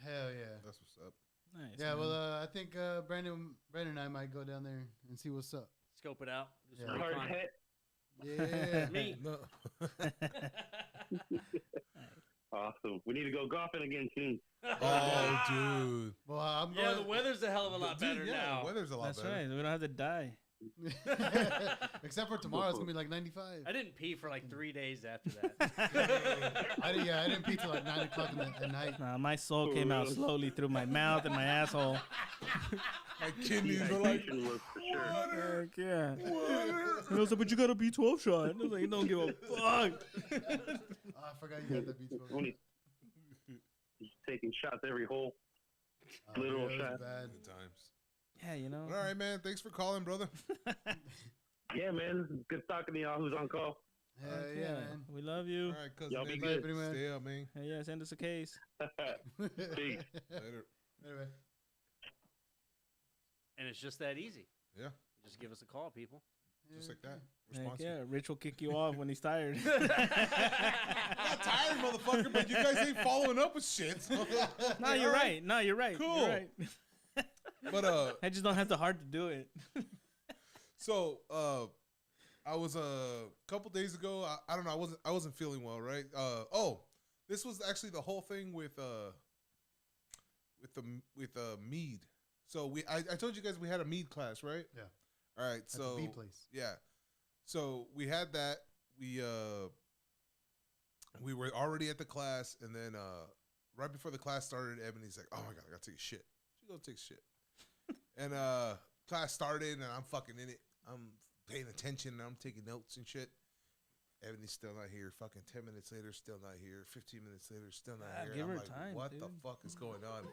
hell yeah. That's what's up. Nice, Yeah. man. Well, I think Brandon and I might go down there and see what's up. Scope it out. Do Yeah. some Hard recon. hat. Yeah. Me. No. Awesome. We need to go golfing again soon. Oh, dude. Well, I'm Yeah, the going. weather's a hell of a lot Dude, better yeah, now. The weather's a lot That's better. right. We don't have to die. Except for tomorrow, it's gonna be like 95. I didn't pee for like 3 days after that. I didn't pee till like 9 o'clock at night. Nah, my soul came out slowly through my mouth and my asshole. My kidneys were like, Dehydration was for sure. Heck yeah. And I was like, but you got a B12 shot. I was like, you don't give a fuck. Oh, I forgot you had that beach. Only just taking shots every hole. Literal shot. Bad. good times. Yeah, you know. All right, man. Thanks for calling, brother. Yeah, man. Good talking to y'all who's on call. Hell Heck yeah, man. We love you. All right, cousin. Y'all be Eddie. good. Man. Stay up, man. Hey, yeah, send us a case. Peace. Later. Anyway. And it's just that easy. Yeah, Just give us a call, people. just like that. Heck Responsive. yeah, Rich will kick you off when he's tired. I'm not tired, motherfucker, but you guys ain't following up with shit. So. No, you're right. No, you're right. Cool. You're right. But I just don't have the heart to do it. so I was a couple days ago. I don't know. I wasn't feeling well, right? This was actually the whole thing with mead. So I told you guys we had a mead class, right? Yeah. All right. At the So B place. yeah. So we had that. We were already at the class, and then right before the class started, Ebony's like, "Oh my god, I gotta take a shit." She go take a shit, and class started, and I'm fucking in it. I'm paying attention, and I'm taking notes and shit. Ebony's still not here. Fucking 10 minutes later, still not here. 15 minutes later, still not here. Give I'm her like, time, what the dude. fuck is going on?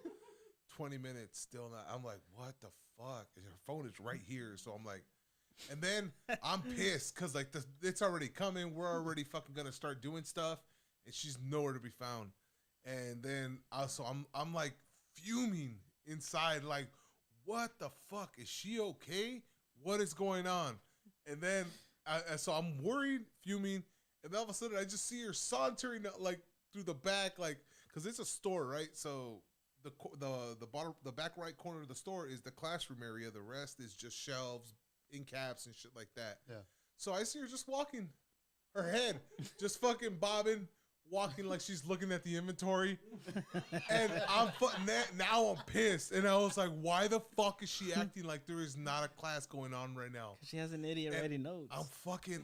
20 minutes, still not. I'm like, what the fuck? And her phone is right here, so I'm like. And then I'm pissed because like it's already coming. We're already fucking gonna start doing stuff, and she's nowhere to be found. And then also I'm like fuming inside, like, what the fuck? Is she okay? What is going on? And then so I'm worried, fuming, and then all of a sudden I just see her sauntering like through the back, like because it's a store, right? So the back right corner of the store is the classroom area. The rest is just shelves, in caps and shit like that. Yeah. So I see her just walking, her head just fucking bobbing, walking like she's looking at the inventory. And now I'm pissed. And I was like, why the fuck is she acting like there is not a class going on right now? She has an idiot And writing notes. I'm fucking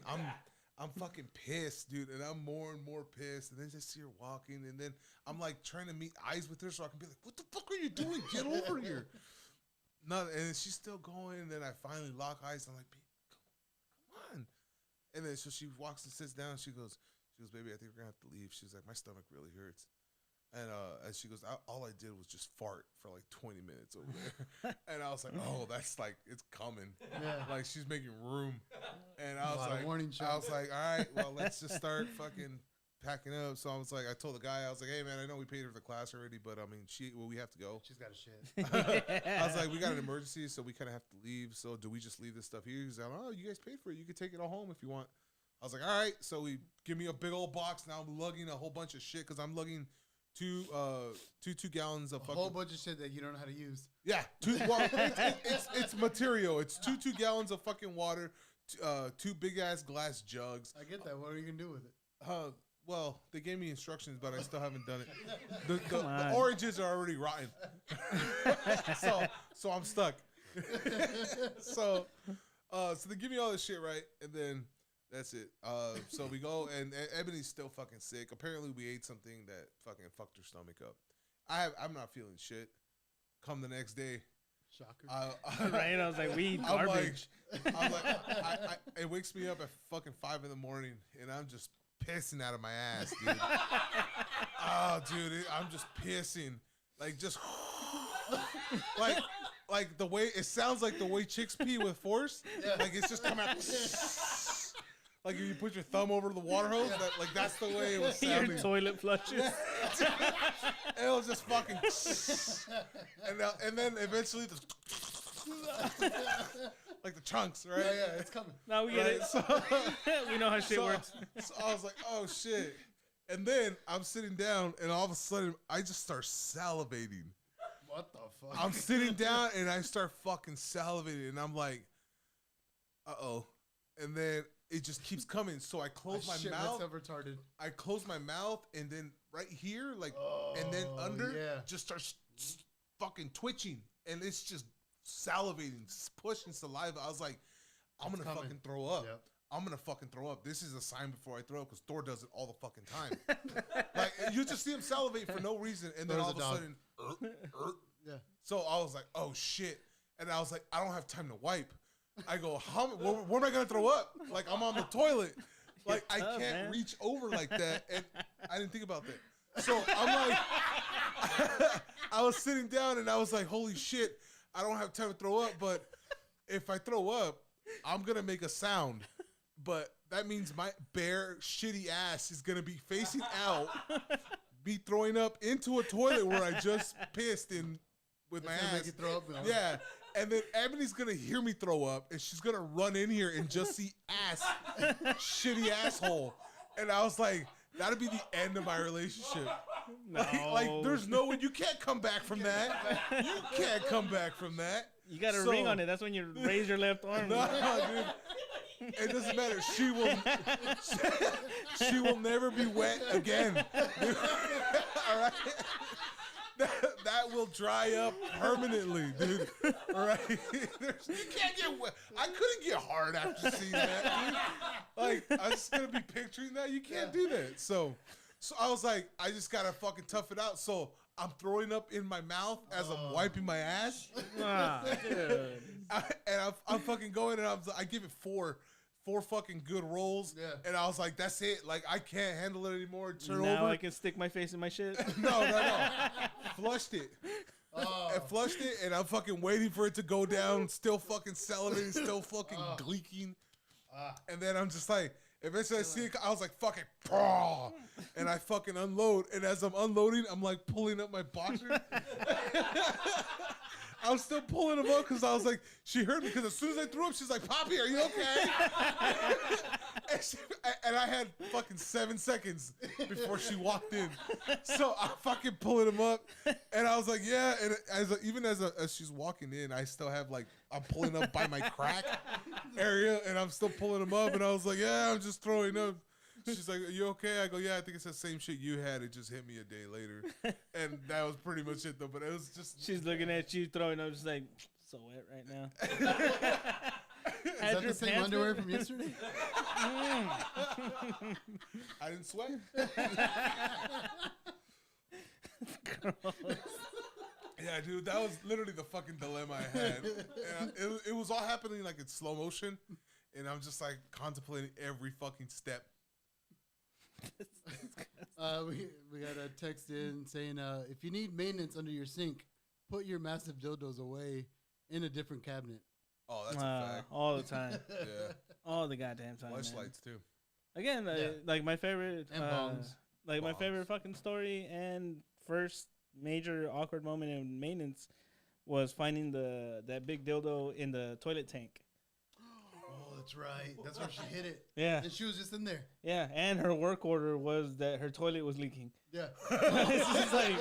pissed, dude. And I'm more and more pissed. And then just see her walking. And then I'm like trying to meet eyes with her so I can be like, what the fuck are you doing? Get over here. No, and she's still going. And then I finally lock eyes. I'm like, babe, come on. And then so she walks and sits down. She goes, baby, I think we're gonna have to leave. She's like, my stomach really hurts. And as she goes, all I did was just fart for like 20 minutes over there. And I was like, oh, that's like, it's coming. Yeah. Like she's making room. And I A was lot of like, warning I was shots. like, all right, well, let's just start fucking packing up. So I was like, I told the guy, I was like, hey man, I know we paid her for the class already, but I mean, we have to go. She's got a shit. I was like, we got an emergency, so we kind of have to leave. So do we just leave this stuff here? He's like, oh, you guys paid for it. You can take it all home if you want. I was like, all right. So we give me a big old box. Now I'm lugging a whole bunch of shit because I'm lugging two gallons of A fucking whole bunch of shit that you don't know how to use. yeah. It's material. It's two gallons of fucking water, two big ass glass jugs. I get that. What are you gonna do with it? Well, they gave me instructions, but I still haven't done it. Come The on. oranges are already rotten, so I'm stuck. so they give me all this shit, right, and then that's it. So we go, and Ebony's still fucking sick. Apparently, we ate something that fucking fucked her stomach up. I'm not feeling shit. Come the next day, Shocker. Right? I was like, we eat I'm garbage. it wakes me up at fucking 5 a.m, and I'm just pissing out of my ass, dude. Oh, dude, I'm just pissing, like just like the way it sounds like the way chicks pee with force, like it's just coming out. Like if you put your thumb over the water hose, that's the way it was sounding. Your toilet flushes. It was just fucking, and then eventually like the chunks, right? Yeah, it's coming. Now we get Right, it. so- We know how shit works. So I was like, oh shit. And then I'm sitting down, and all of a sudden I just start salivating. What the fuck? I'm sitting down and I start fucking salivating, and I'm like, uh-oh. And then it just keeps coming. So I close my mouth. Myself retarded. I close my mouth, and then right here, like, and then under, just starts fucking twitching, and it's just salivating, pushing saliva. I was like, I'm gonna fucking throw up. Yep. I'm gonna fucking throw up. This is a sign before I throw up, because Thor does it all the fucking time. Like, you just see him salivate for no reason, and then all of a sudden, yeah. So I was like, oh shit, and I was like, I don't have time to wipe. I go, where am I gonna throw up? Like, I'm on the toilet. Like, I can't reach over like that, and I didn't think about that. So I'm like, I was sitting down, and I was like, holy shit, I don't have time to throw up, but if I throw up, I'm gonna make a sound. But that means my bare, shitty ass is gonna be facing out, be throwing up into a toilet where I just pissed in with my ass. Make you throw up, yeah. And then Ebony's gonna hear me throw up, and she's gonna run in here and just see ass, shitty asshole. And I was like, that'd be the end of my relationship. No. Like, there's no way. You can't come back from that. You can't come back from that. You got a ring on it. That's when you raise your left arm. No, dude. It doesn't matter. She will never be wet again. All right. That will dry up permanently, dude. All right. You can't get wet. I couldn't get hard after seeing that, dude. Like, I'm just gonna be picturing that. You can't do that. So I was like, I just gotta fucking tough it out. So I'm throwing up in my mouth as I'm wiping my ass. Dude. I'm fucking going, and I give it four fucking good rolls. Yeah. And I was like, that's it. Like, I can't handle it anymore. Turn over. Now I can stick my face in my shit. No. Flushed it. I flushed it, and I'm fucking waiting for it to go down. Still fucking salivating, still fucking gleeking. And then I'm just like, eventually I see it, I was like, fuck it. And I fucking unload. And as I'm unloading, I'm like pulling up my boxer. I was still pulling him up because I was like, she heard me, because as soon as I threw up, she's like, Poppy, are you okay? and I had fucking 7 seconds before she walked in. So I'm fucking pulling him up, and I was like, yeah. And even as she's walking in, I still have, like, I'm pulling up by my crack area, and I'm still pulling him up, and I was like, yeah, I'm just throwing up. She's like, are you okay? I go, yeah, I think it's the same shit you had. It just hit me a day later. And that was pretty much it, though. But it was just... She's looking at you, throwing up, just like, so wet right now. Is that the same underwear from yesterday? I didn't sweat. Yeah, dude, that was literally the fucking dilemma I had. And it was all happening, like, in slow motion. And I'm just, like, contemplating every fucking step. We got a text in saying, if you need maintenance under your sink, put your massive dildos away in a different cabinet. Oh, that's a fact. All the time. Yeah. All the goddamn time. Flashlights, too. Again, like my favorite, and bongs. Like bongs. My favorite fucking story and first major awkward moment in maintenance was finding that big dildo in the toilet tank. That's right. That's where she hit it. Yeah. And she was just in there. Yeah, and her work order was that her toilet was leaking. Yeah. It's just like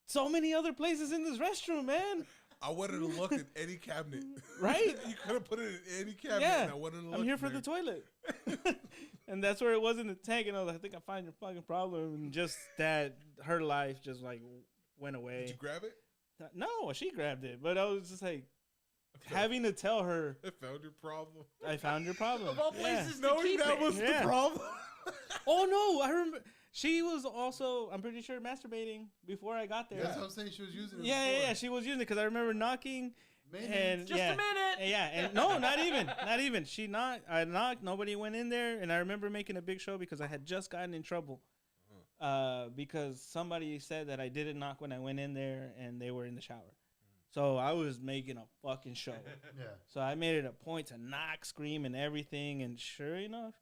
so many other places in this restroom, man. I wanted to look at any cabinet. Right? You could have put it in any cabinet. Yeah. And I wanted to look I'm here for the toilet. And that's where it was in the tank. And I was like, I think I find your fucking problem. And just that her life just like went away. Did you grab it? No, she grabbed it. But I was just like, having to tell her, I found your problem. I found your problem. Of all places to Knowing keep that it. was the problem. Oh no, I remember she was also, I'm pretty sure, masturbating before I got there. That's what I'm saying. She was using it. Yeah, she was using it because I remember knocking. And Just a minute. Yeah, and no, not even. I knocked. Nobody went in there, and I remember making a big show because I had just gotten in trouble. Because somebody said that I didn't knock when I went in there, and they were in the shower. So I was making a fucking show. Yeah. So I made it a point to knock, scream, and everything. And sure enough,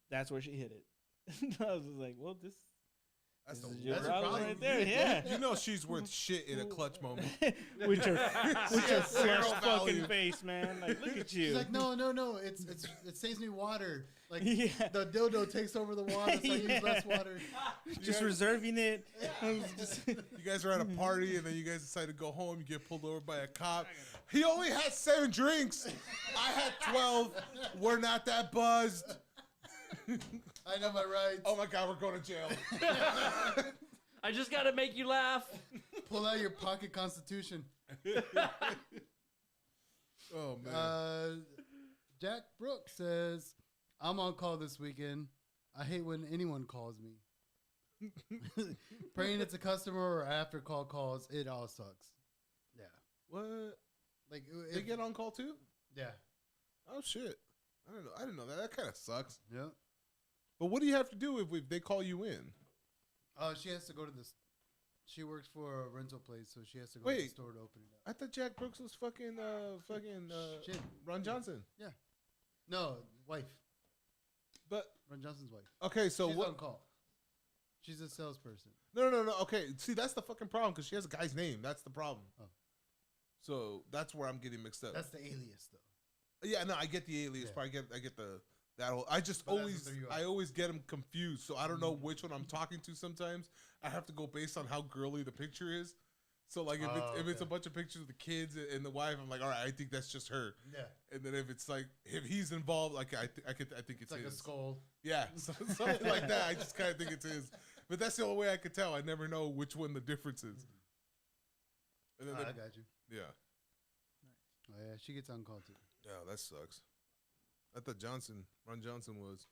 that's where she hit it. I was just like, well, this That's This is the your That's a problem problem. right there. Yeah. You know she's worth shit in a clutch moment. with your has zero flushed value. fucking face, man. Like, look at you. She's like, no, it saves me water. Like Yeah. the dildo takes over the water, so I use less water. Just reserving it. You guys are at a party and then you guys decide to go home. You get pulled over by a cop. He only had 7 drinks. I had 12. We're not that buzzed. I know my rights. Oh my God, we're going to jail. I just gotta make you laugh. Pull out your pocket constitution. Oh man. Jack Brooks says, I'm on call this weekend. I hate when anyone calls me. Praying it's a customer or after call calls. It all sucks. Yeah. What? Like, They get on call too? yeah. Oh shit. I didn't know that. That kind of sucks. Yeah. But what do you have to do if they call you in? She has to go to this. She works for a rental place, so she has to go to the Wait. store to open it up. I thought Jack Brooks was fucking Shit. Ron Johnson. No, wife. But Ron Johnson's wife. okay, so She's what? on call. She's a salesperson. No. Okay, see that's the fucking problem because she has a guy's name. That's the problem. Oh. So that's where I'm getting mixed up. That's the alias, though. Yeah, no, I get the alias Yeah. part. I get the that whole. I just But that's always what they're you I are. always get them confused. So I don't know which one I'm talking to. Sometimes I have to go based on how girly the picture is. So like if it's a okay. bunch of pictures of the kids and the wife, I'm like, all right, I think that's just her. Yeah. And then if it's like if he's involved, like I think it's It's like a his. skull. Yeah, something like that. I just kind of think it's his. But that's the only way I could tell. I never know which one the difference is. And then I got you. yeah, Oh, yeah, she gets on call, too. yeah, that sucks. I thought Ron Johnson was.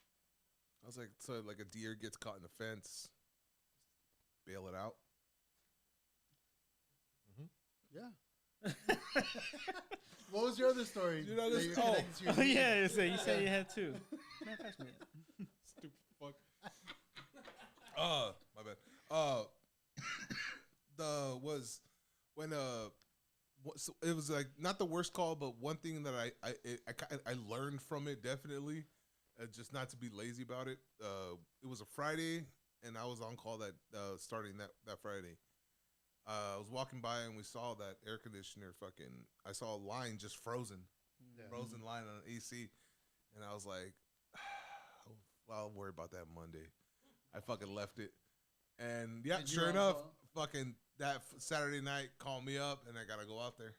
I was like, so like a deer gets caught in the fence, bail it out. Yeah. What was your other story? Dude, I that just- you're oh. connected to your Oh knee? yeah, you said you had 2. Man, pass me that. Stupid fuck. My bad. The was when so it was like not the worst call, but one thing that I learned from it definitely, just not to be lazy about it. It was a Friday, and I was on call that starting that Friday. I was walking by and we saw that air conditioner I saw a line just frozen. Yeah. Frozen line on AC, and I was like, well, I'll worry about that Monday. I fucking left it, and yeah, Did you sure on enough, call? fucking that Saturday night, call me up, and I gotta go out there,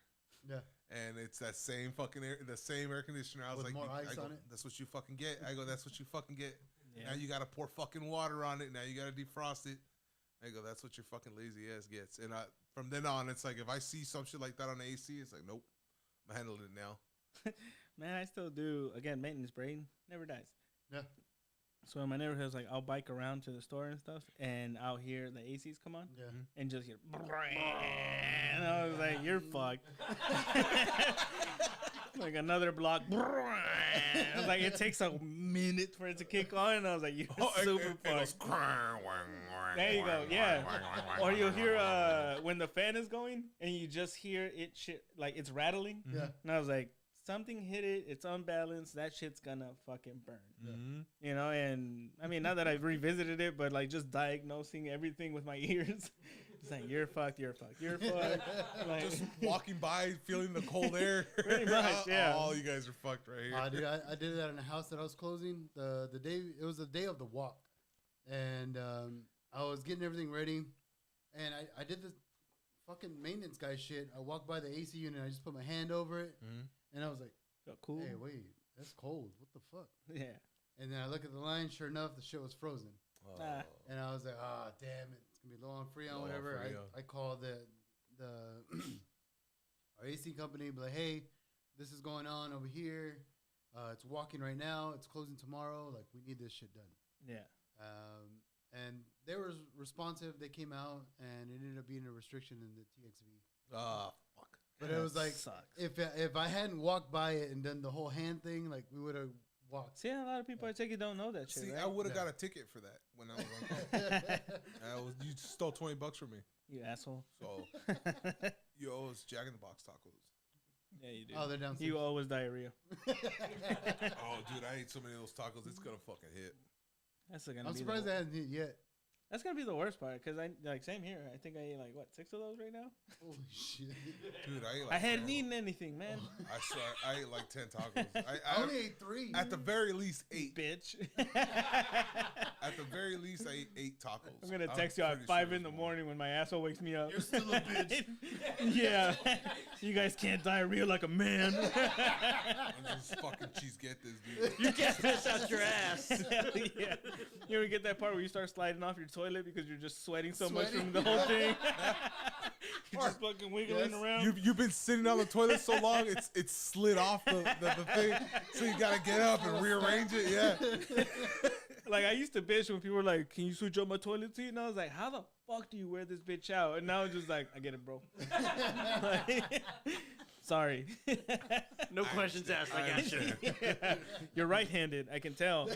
Yeah. and it's that same fucking the same air conditioner. I was With like, more I ice go, on it? that's what you fucking get. I go, that's what you fucking get. Yeah. Now you gotta pour fucking water on it. Now you gotta defrost it. I go, that's what your fucking lazy ass gets. And from then on, it's like if I see some shit like that on the AC, it's like, nope, I'm handling it now. Man, I still do. Again, maintenance brain never dies. Yeah. So in my neighborhood, like I'll bike around to the store and stuff, and I'll hear the ACs come on, Yeah. and just hear, and I was like, "You're fucked." Like another block. I was like, it takes a minute for it to kick on, and I was like, "You're super fucked." There you go. Yeah. Or you'll hear when the fan is going, and you just hear it shit like it's rattling. Yeah. And I was like, something hit it. It's unbalanced. That shit's gonna fucking burn. Mm-hmm. You know, and I mean, not that I've revisited it, but like just diagnosing everything with my ears. It's like, you're fucked, you're fucked, you're fucked. Like, Just walking by, feeling the cold air. Pretty much, yeah. Oh, you guys are fucked right here. Dude, I did that in a house that I was closing. The day it was the day of the walk, and I was getting everything ready, and I did this fucking maintenance guy shit. I walked by the AC unit, I just put my hand over it, and I was like, felt cool. "Hey, wait, that's cold. What the fuck?" Yeah. And then I look at the line. Sure enough, the shit was frozen, Oh. Ah. and I was like, "Ah, damn it, it's gonna be low on Freon, Low on whatever." Freon. I called the our AC company, be like, "Hey, this is going on over here. It's walking right now. It's closing tomorrow. Like, we need this shit done." Yeah. And they were responsive. They came out, and it ended up being a restriction in the TXV. Ah, fuck. But it was like, sucks. if I hadn't walked by it and done the whole hand thing, like, we would have walked. See, a lot of people I take it don't know that shit. See, right? I would have Yeah. got a ticket for that when I was on call. You stole $20 from me. You asshole. So you owe us Jack in the Box tacos. Yeah, you do. Oh, they're downstairs. You always diarrhea. Oh, dude, I ate so many of those tacos. It's gonna fucking hit. That's gonna I'm be surprised the I hadn't hit yet. That's gonna be the worst part because I like same here. I think I ate like what 6 of those right now. Holy shit! Dude, I ate like I hadn't 10. eaten anything, man. I swear, I ate like 10 tacos. I only ate 3. At the very least, 8. Bitch. At the very least, I ate 8 tacos. I'm gonna text you at pretty 5 sure in the it's morning when my asshole wakes me up. You're still a bitch. Yeah, you guys can't diarrhea like a man. I'm just fucking cheese get this, dude. You can't piss out your ass. Hell yeah. You ever get that part where you start sliding off your toilet because you're just sweating so much Sweating? from the whole thing? You're just fucking wiggling Yes. around. You've been sitting on the toilet so long, it's slid off the thing, so you gotta get up and rearrange it. Yeah. Like, I used to bitch when people were like, can you switch up my toilet seat? And I was like, how the fuck do you wear this bitch out? And now it's just like, I get it, bro. Like, sorry. No questions asked. I got you. Yeah. You're right-handed, I can tell.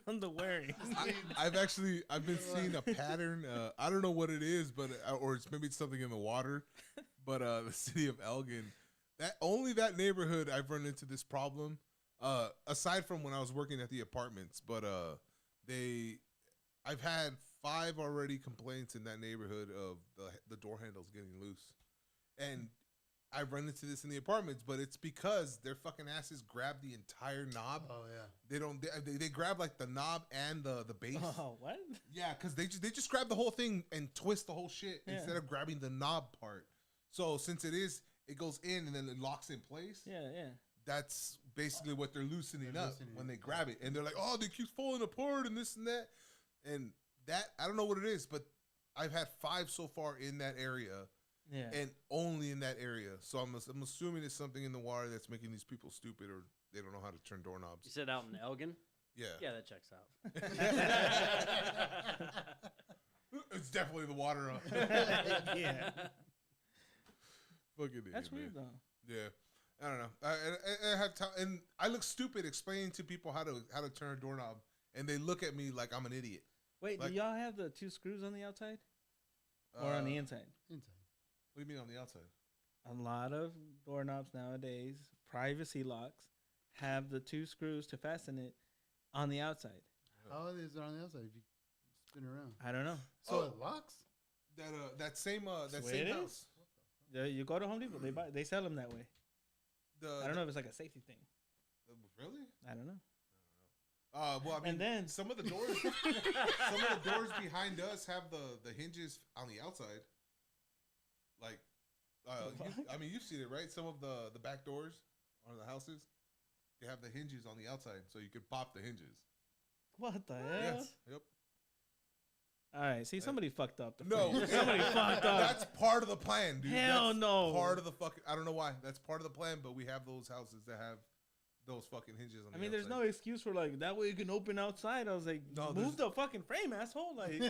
From the wearing. I've been seeing a pattern. I don't know what it is, but or it's maybe it's something in the water. But the city of Elgin, that neighborhood, I've run into this problem. Aside from when I was working at the apartments, but I've had 5 already complaints in that neighborhood of the door handles getting loose, and I run into this in the apartments, but it's because their fucking asses grab the entire knob. Oh yeah. They don't. They grab like the knob and the base. Oh, what? Yeah, because they just grab the whole thing and twist the whole shit Yeah. instead of grabbing the knob part. So since it goes in and then it locks in place. Yeah, yeah. That's basically what they're loosening up loosening when it, they grab it, and they're like, "Oh, they keep falling apart and this and that," and that I don't know what it is, but I've had 5 so far in that area. Yeah. And only in that area. So I'm assuming it's something in the water that's making these people stupid or they don't know how to turn doorknobs. You said out in Elgin? Yeah. Yeah, that checks out. It's definitely the water. Yeah. Fucking idiot, That's man. weird, though. Yeah. I don't know. I have and I look stupid explaining to people how to turn a doorknob, and they look at me like I'm an idiot. Wait, Like- do y'all have the 2 screws on the outside? Or on the inside? Inside. What do you mean on the outside? A lot of doorknobs nowadays, privacy locks, have the 2 screws to fasten it on the outside. How is it on the outside if you spin around? I don't know. So Oh. it locks? That same That's the way same it house. is. You go to Home Depot, they sell them that way. I don't know if it's like a safety thing. Really? I don't know. Well, I mean, And then- some of the doors, some of the doors behind us have the hinges on the outside. Like, you've seen it, right? Some of the back doors on the houses, they have the hinges on the outside, so you can pop the hinges. What the hell? Yes. Yep. All right, see, somebody fucked up. The No, fridge. Somebody fucked up. That's part of the plan, dude. Hell That's no. Part of the fucking. I don't know why. That's part of the plan, but we have those houses that have those fucking hinges on. I mean, there's no outside. excuse for like that way you can open outside. I was like, No, move the fucking frame, asshole. Like,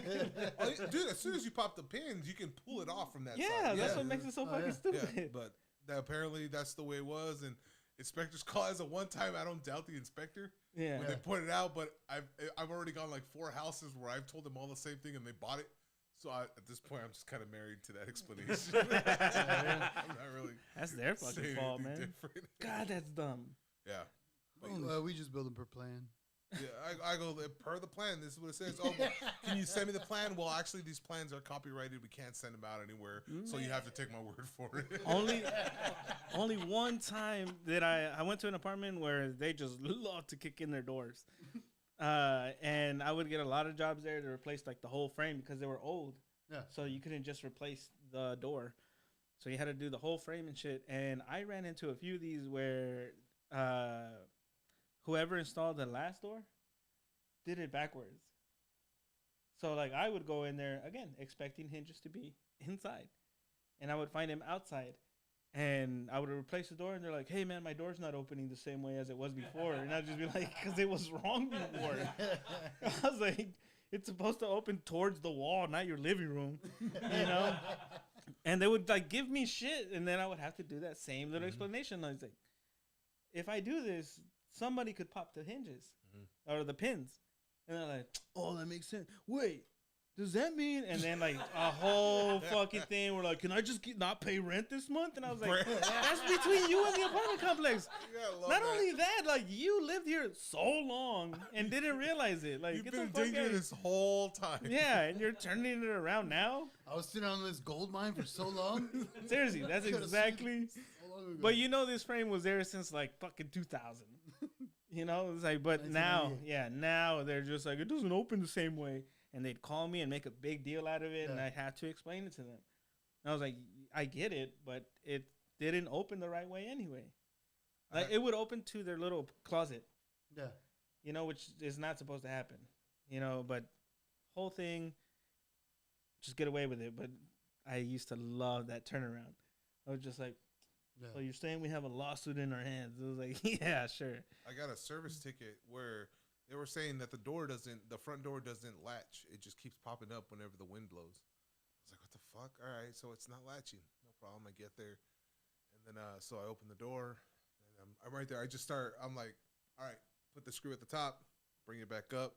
Oh, yeah, dude, as soon as you pop the pins, you can pull it off from that side. yeah, that's what makes it so Oh, fucking yeah. stupid. Yeah, but apparently that's the way it was. And inspectors call as a one time. I don't doubt the inspector Yeah. when they point it out, but I've already gone like 4 houses where I've told them all the same thing and they bought it. So at this point, I'm just kind of married to that explanation. I'm not really. That's their fucking saying fault, anything man. different. God, that's dumb. Yeah. But Well, we just build them per plan. yeah, I go per the plan. This is what it says. Oh, well, can you send me the plan? Well, actually, these plans are copyrighted. We can't send them out anywhere, so you have to take my word for it. Only one time that I went to an apartment where they just love to kick in their doors. And I would get a lot of jobs there to replace like the whole frame because they were old. Yeah. So you couldn't just replace the door. So you had to do the whole frame and shit. And I ran into a few of these where whoever installed the last door did it backwards. So like I would go in there again expecting hinges to be inside. And I would find him outside. And I would replace the door, and they're like, "Hey, man, my door's not opening the same way as it was before." And I'd just be like, "Because it was wrong before." I was like, "It's supposed to open towards the wall, not your living room," you know. And they would like give me shit, and then I would have to do that same little explanation. I was like, "If I do this, somebody could pop the hinges or the pins," and they're like, "Oh, that makes sense. Wait, does that mean? And then like a whole fucking thing. We're like, can I just not pay rent this month? And I was like, that's between you and the apartment complex. Not only that, like you lived here so long and didn't realize it. Like You've get been the fuck digging out. this whole time. Yeah, and you're turning it around now. I was sitting on this gold mine for so long. Seriously, that's Could've exactly. so long ago. But you know, this frame was there since like fucking 2000. You know, it's like, but now, 1998. yeah, now they're just like, it doesn't open the same way. And they'd call me and make a big deal out of it, and Yeah. I had to explain it to them. And I was like, I get it, but it didn't open the right way anyway. Like, it would open to their little closet, yeah, you know, which is not supposed to happen, you know, but whole thing, just get away with it. But I used to love that turnaround. I was just like, yeah. so you're saying we have a lawsuit in our hands? It was like, yeah, sure. I got a service ticket where they were saying that the front door doesn't latch. It just keeps popping up whenever the wind blows. I was like, what the fuck? All right, so it's not latching. No problem. I get there. And then, so I open the door, and I'm right there. I'm like, all right, put the screw at the top, bring it back up.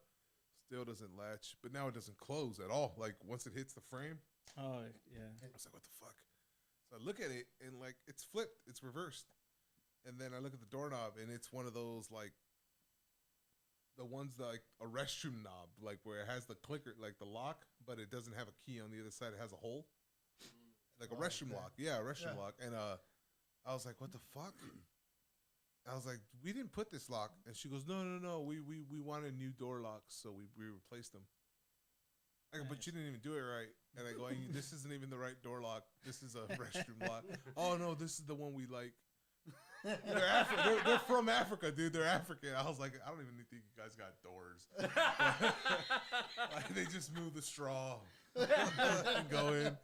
Still doesn't latch, but now it doesn't close at all. Like, once it hits the frame, Oh, yeah. I was like, what the fuck? So I look at it, and, like, it's flipped. It's reversed. And then I look at the doorknob, and it's one of those, like, the ones like a restroom knob, like where it has the clicker, like the lock, but it doesn't have a key on the other side. It has a hole, like a restroom okay. lock. Yeah, a restroom Yeah. lock. And I was like, what the fuck? I was like, we didn't put this lock. And she goes, no. We wanted new door locks, so we replaced them. I go, but Nice. you didn't even do it right. And I go, this isn't even the right door lock. This is a restroom lock. Oh no, this is the one we like. They're from Africa, dude. They're African. I was like, I don't even think you guys got doors. Like, they just move the straw and go in.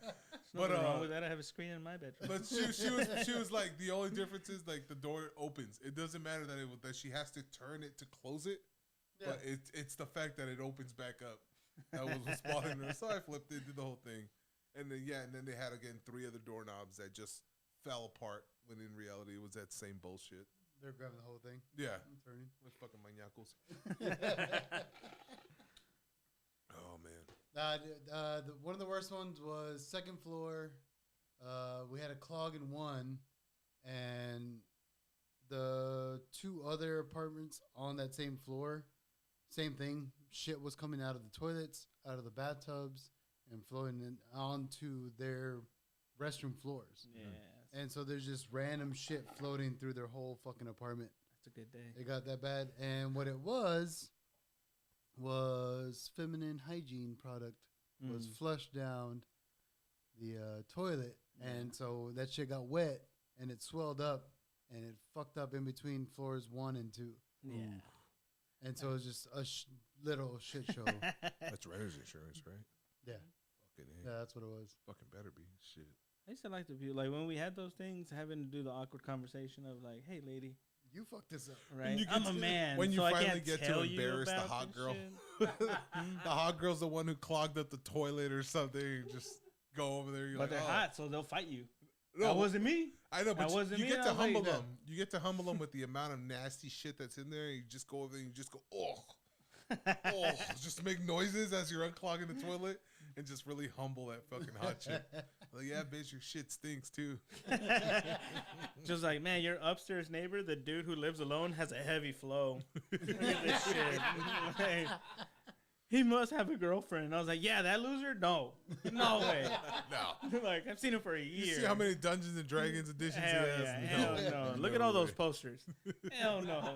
Nothing wrong with that. I have a screen in my bedroom. But she was like, the only difference is like the door opens. It doesn't matter that she has to turn it to close it, but it's the fact that it opens back up that was what's bothering her. So I flipped it, did the whole thing, and then they had again 3 other doorknobs that just fell apart when in reality it was that same bullshit. They're grabbing the whole thing. Yeah, I'm turning. with fucking maniacos. Oh man. One of the worst ones was second floor. We had a clog in one, and the 2 other apartments on that same floor, same thing. Shit was coming out of the toilets, out of the bathtubs, and flowing in onto their restroom floors. Yeah, And so there's just random shit floating through their whole fucking apartment. that's a good day. It got that bad. And what it was feminine hygiene product was flushed down the toilet. And so that shit got wet and it swelled up and it fucked up in between floors 1 and 2. Yeah. And so it was just a little shit show. That's renter's insurance, right? Yeah. Fucking A. Yeah, that's what it was. Fucking better be. Shit. I used to like to be like when we had those things, having to do the awkward conversation of like, "Hey, lady, You fucked this up. right? you get I'm a to- man. when you so I finally can't get to tell you embarrass the about hot this girl. shit." The hot girl's the one who clogged up the toilet or something. You just go over there. You're But like, they're oh. hot, so they'll fight you. No, That wasn't me. I know, but that wasn't you me, get I to was like, humble yeah. them. You get to humble them with the amount of nasty shit that's in there. You just go over there and you just go, oh, just make noises as you're unclogging the toilet and just really humble that fucking hot chick. Like, yeah, bitch, your shit stinks too. Just like, man, your upstairs neighbor, the dude who lives alone, has a heavy flow. Look at this shit. Like, he must have a girlfriend. And I was like, yeah, that loser? No. No way. No. Like, I've seen him for a year. You see how many Dungeons and Dragons editions Hell he has? yeah. Hell no. Look at all those posters. Hell no.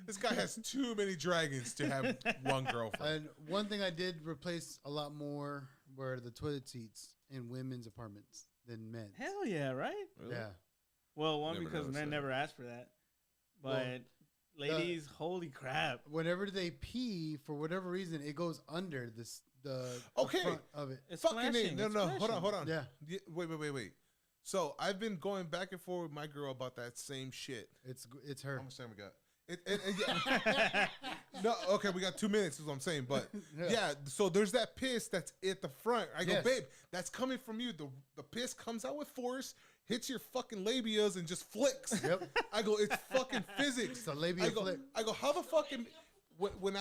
This guy has too many dragons to have one girlfriend. And one thing I did replace a lot more were the toilet seats in women's apartments than men's. Hell yeah, right? Really? Yeah. Well, one, Never because noticed men that. never asked for that. But, Well, ladies, holy crap. Whenever they pee, for whatever reason, it goes under the Okay. front of it. It's Fucking flashing. A. No, It's no, flashing. hold on. Yeah. Wait. So I've been going back and forth with my girl about that same shit. It's her. How much time we got? No, okay, we got 2 minutes is what I'm saying. But yeah, so there's that piss that's at the front. I go, Yes. babe, that's coming from you. The piss comes out with force, hits your fucking labias and just flicks. Yep. I go, it's fucking physics. It's a labia flick. I go, how the fucking when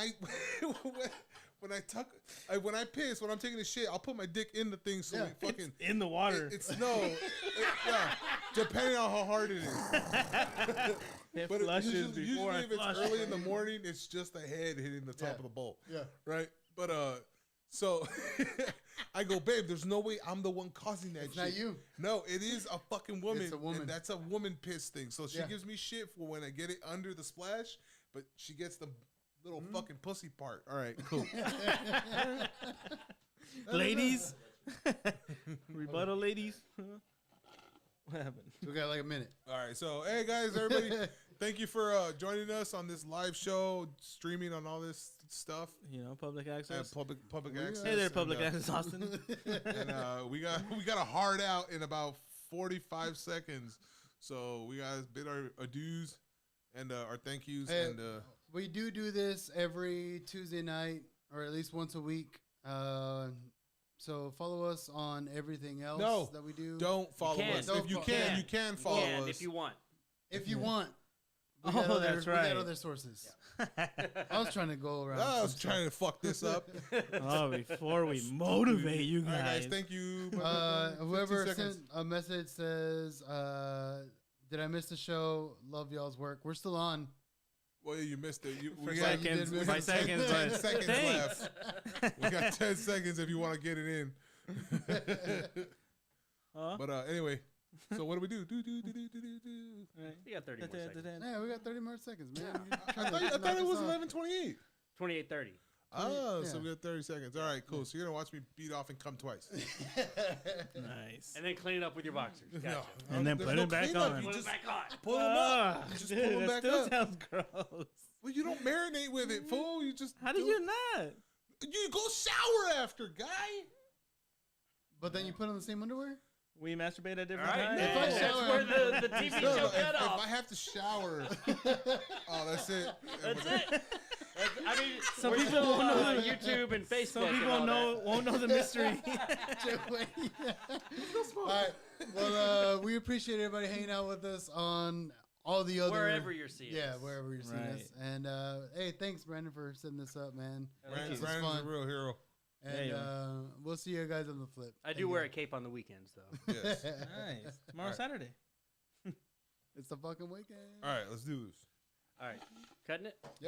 when I piss, when I'm taking a shit, I'll put my dick in the thing so Yeah. it fucking In the water. yeah, depending on how hard it is. It But flushes usually before I if it's flush. early in the morning, it's just the head hitting the top Yeah. of the bowl, Yeah. right? But so I go, babe, there's no way I'm the one causing that It's shit. not you. No, it is a fucking woman. It's a woman. And that's a woman piss thing. So she Yeah. gives me shit for when I get it under the splash, but she gets the little fucking pussy part. All right, cool. Ladies. Rebuttal, ladies. What happened? We got like a minute. All right, so hey guys, everybody, thank you for joining us on this live show, streaming on all this stuff, You know, public access. public Yeah. access. Hey there, and, public access, Austin. And we got a hard out in about 45 seconds, so we got to bid our adieus and our thank yous. Hey, And we do this every Tuesday night, or at least once a week. So follow us on everything else No, that we do. don't follow can. us. Don't If you fo- can, can. you can follow Yeah, us. if you want. If you want. Oh, that's We right. got other sources. I was trying to go around. I was some trying to fuck this up. Oh, before we motivate you All right, guys. guys, thank you. Whoever 15 sent seconds. a message says, "Did I miss the show? Love y'all's work. We're still on." Well, you missed it. For Yeah, you seconds, did miss by it. seconds, 10 but seconds thanks. left. We got 10 seconds if you want to get it in. Huh? But anyway, so what do we do? Right. You got 30 more seconds. Yeah, we got 30 more seconds, man. I thought it was 11:28. 28:30. Oh, so yeah. we got 30 seconds. All right, cool. So you're gonna watch me beat off and come twice. Nice. And then clean it up with your boxers. Gotcha. No, And then there's put no it back cleanup. on. You Put just it back on. pull them up. Ah, You just dude, pull them that back still up. sounds gross. Well, you don't marinate with it, fool. You just How do you not? You go shower after, guy. But then you put on the same underwear? We masturbate at All different right. times. If I That's shower- where the TV No, show no, cut if off. I have to shower, oh, that's it. That's it. I mean, Some we're people still won't on know. YouTube and Facebook. Some and people all won't know the mystery. All right. Well, we appreciate everybody hanging out with us on all the that. other Wherever you're seeing Yeah, us. wherever you're seeing us. And hey, thanks, Brandon, for setting this up, man. Brandon's This is a fun. real hero. And Yeah. we'll see you guys on the flip. I do wear a cape on the weekends, though. Yes. Nice. Tomorrow's All Saturday. It's the fucking weekend. All right, let's do this. All right. Cutting it?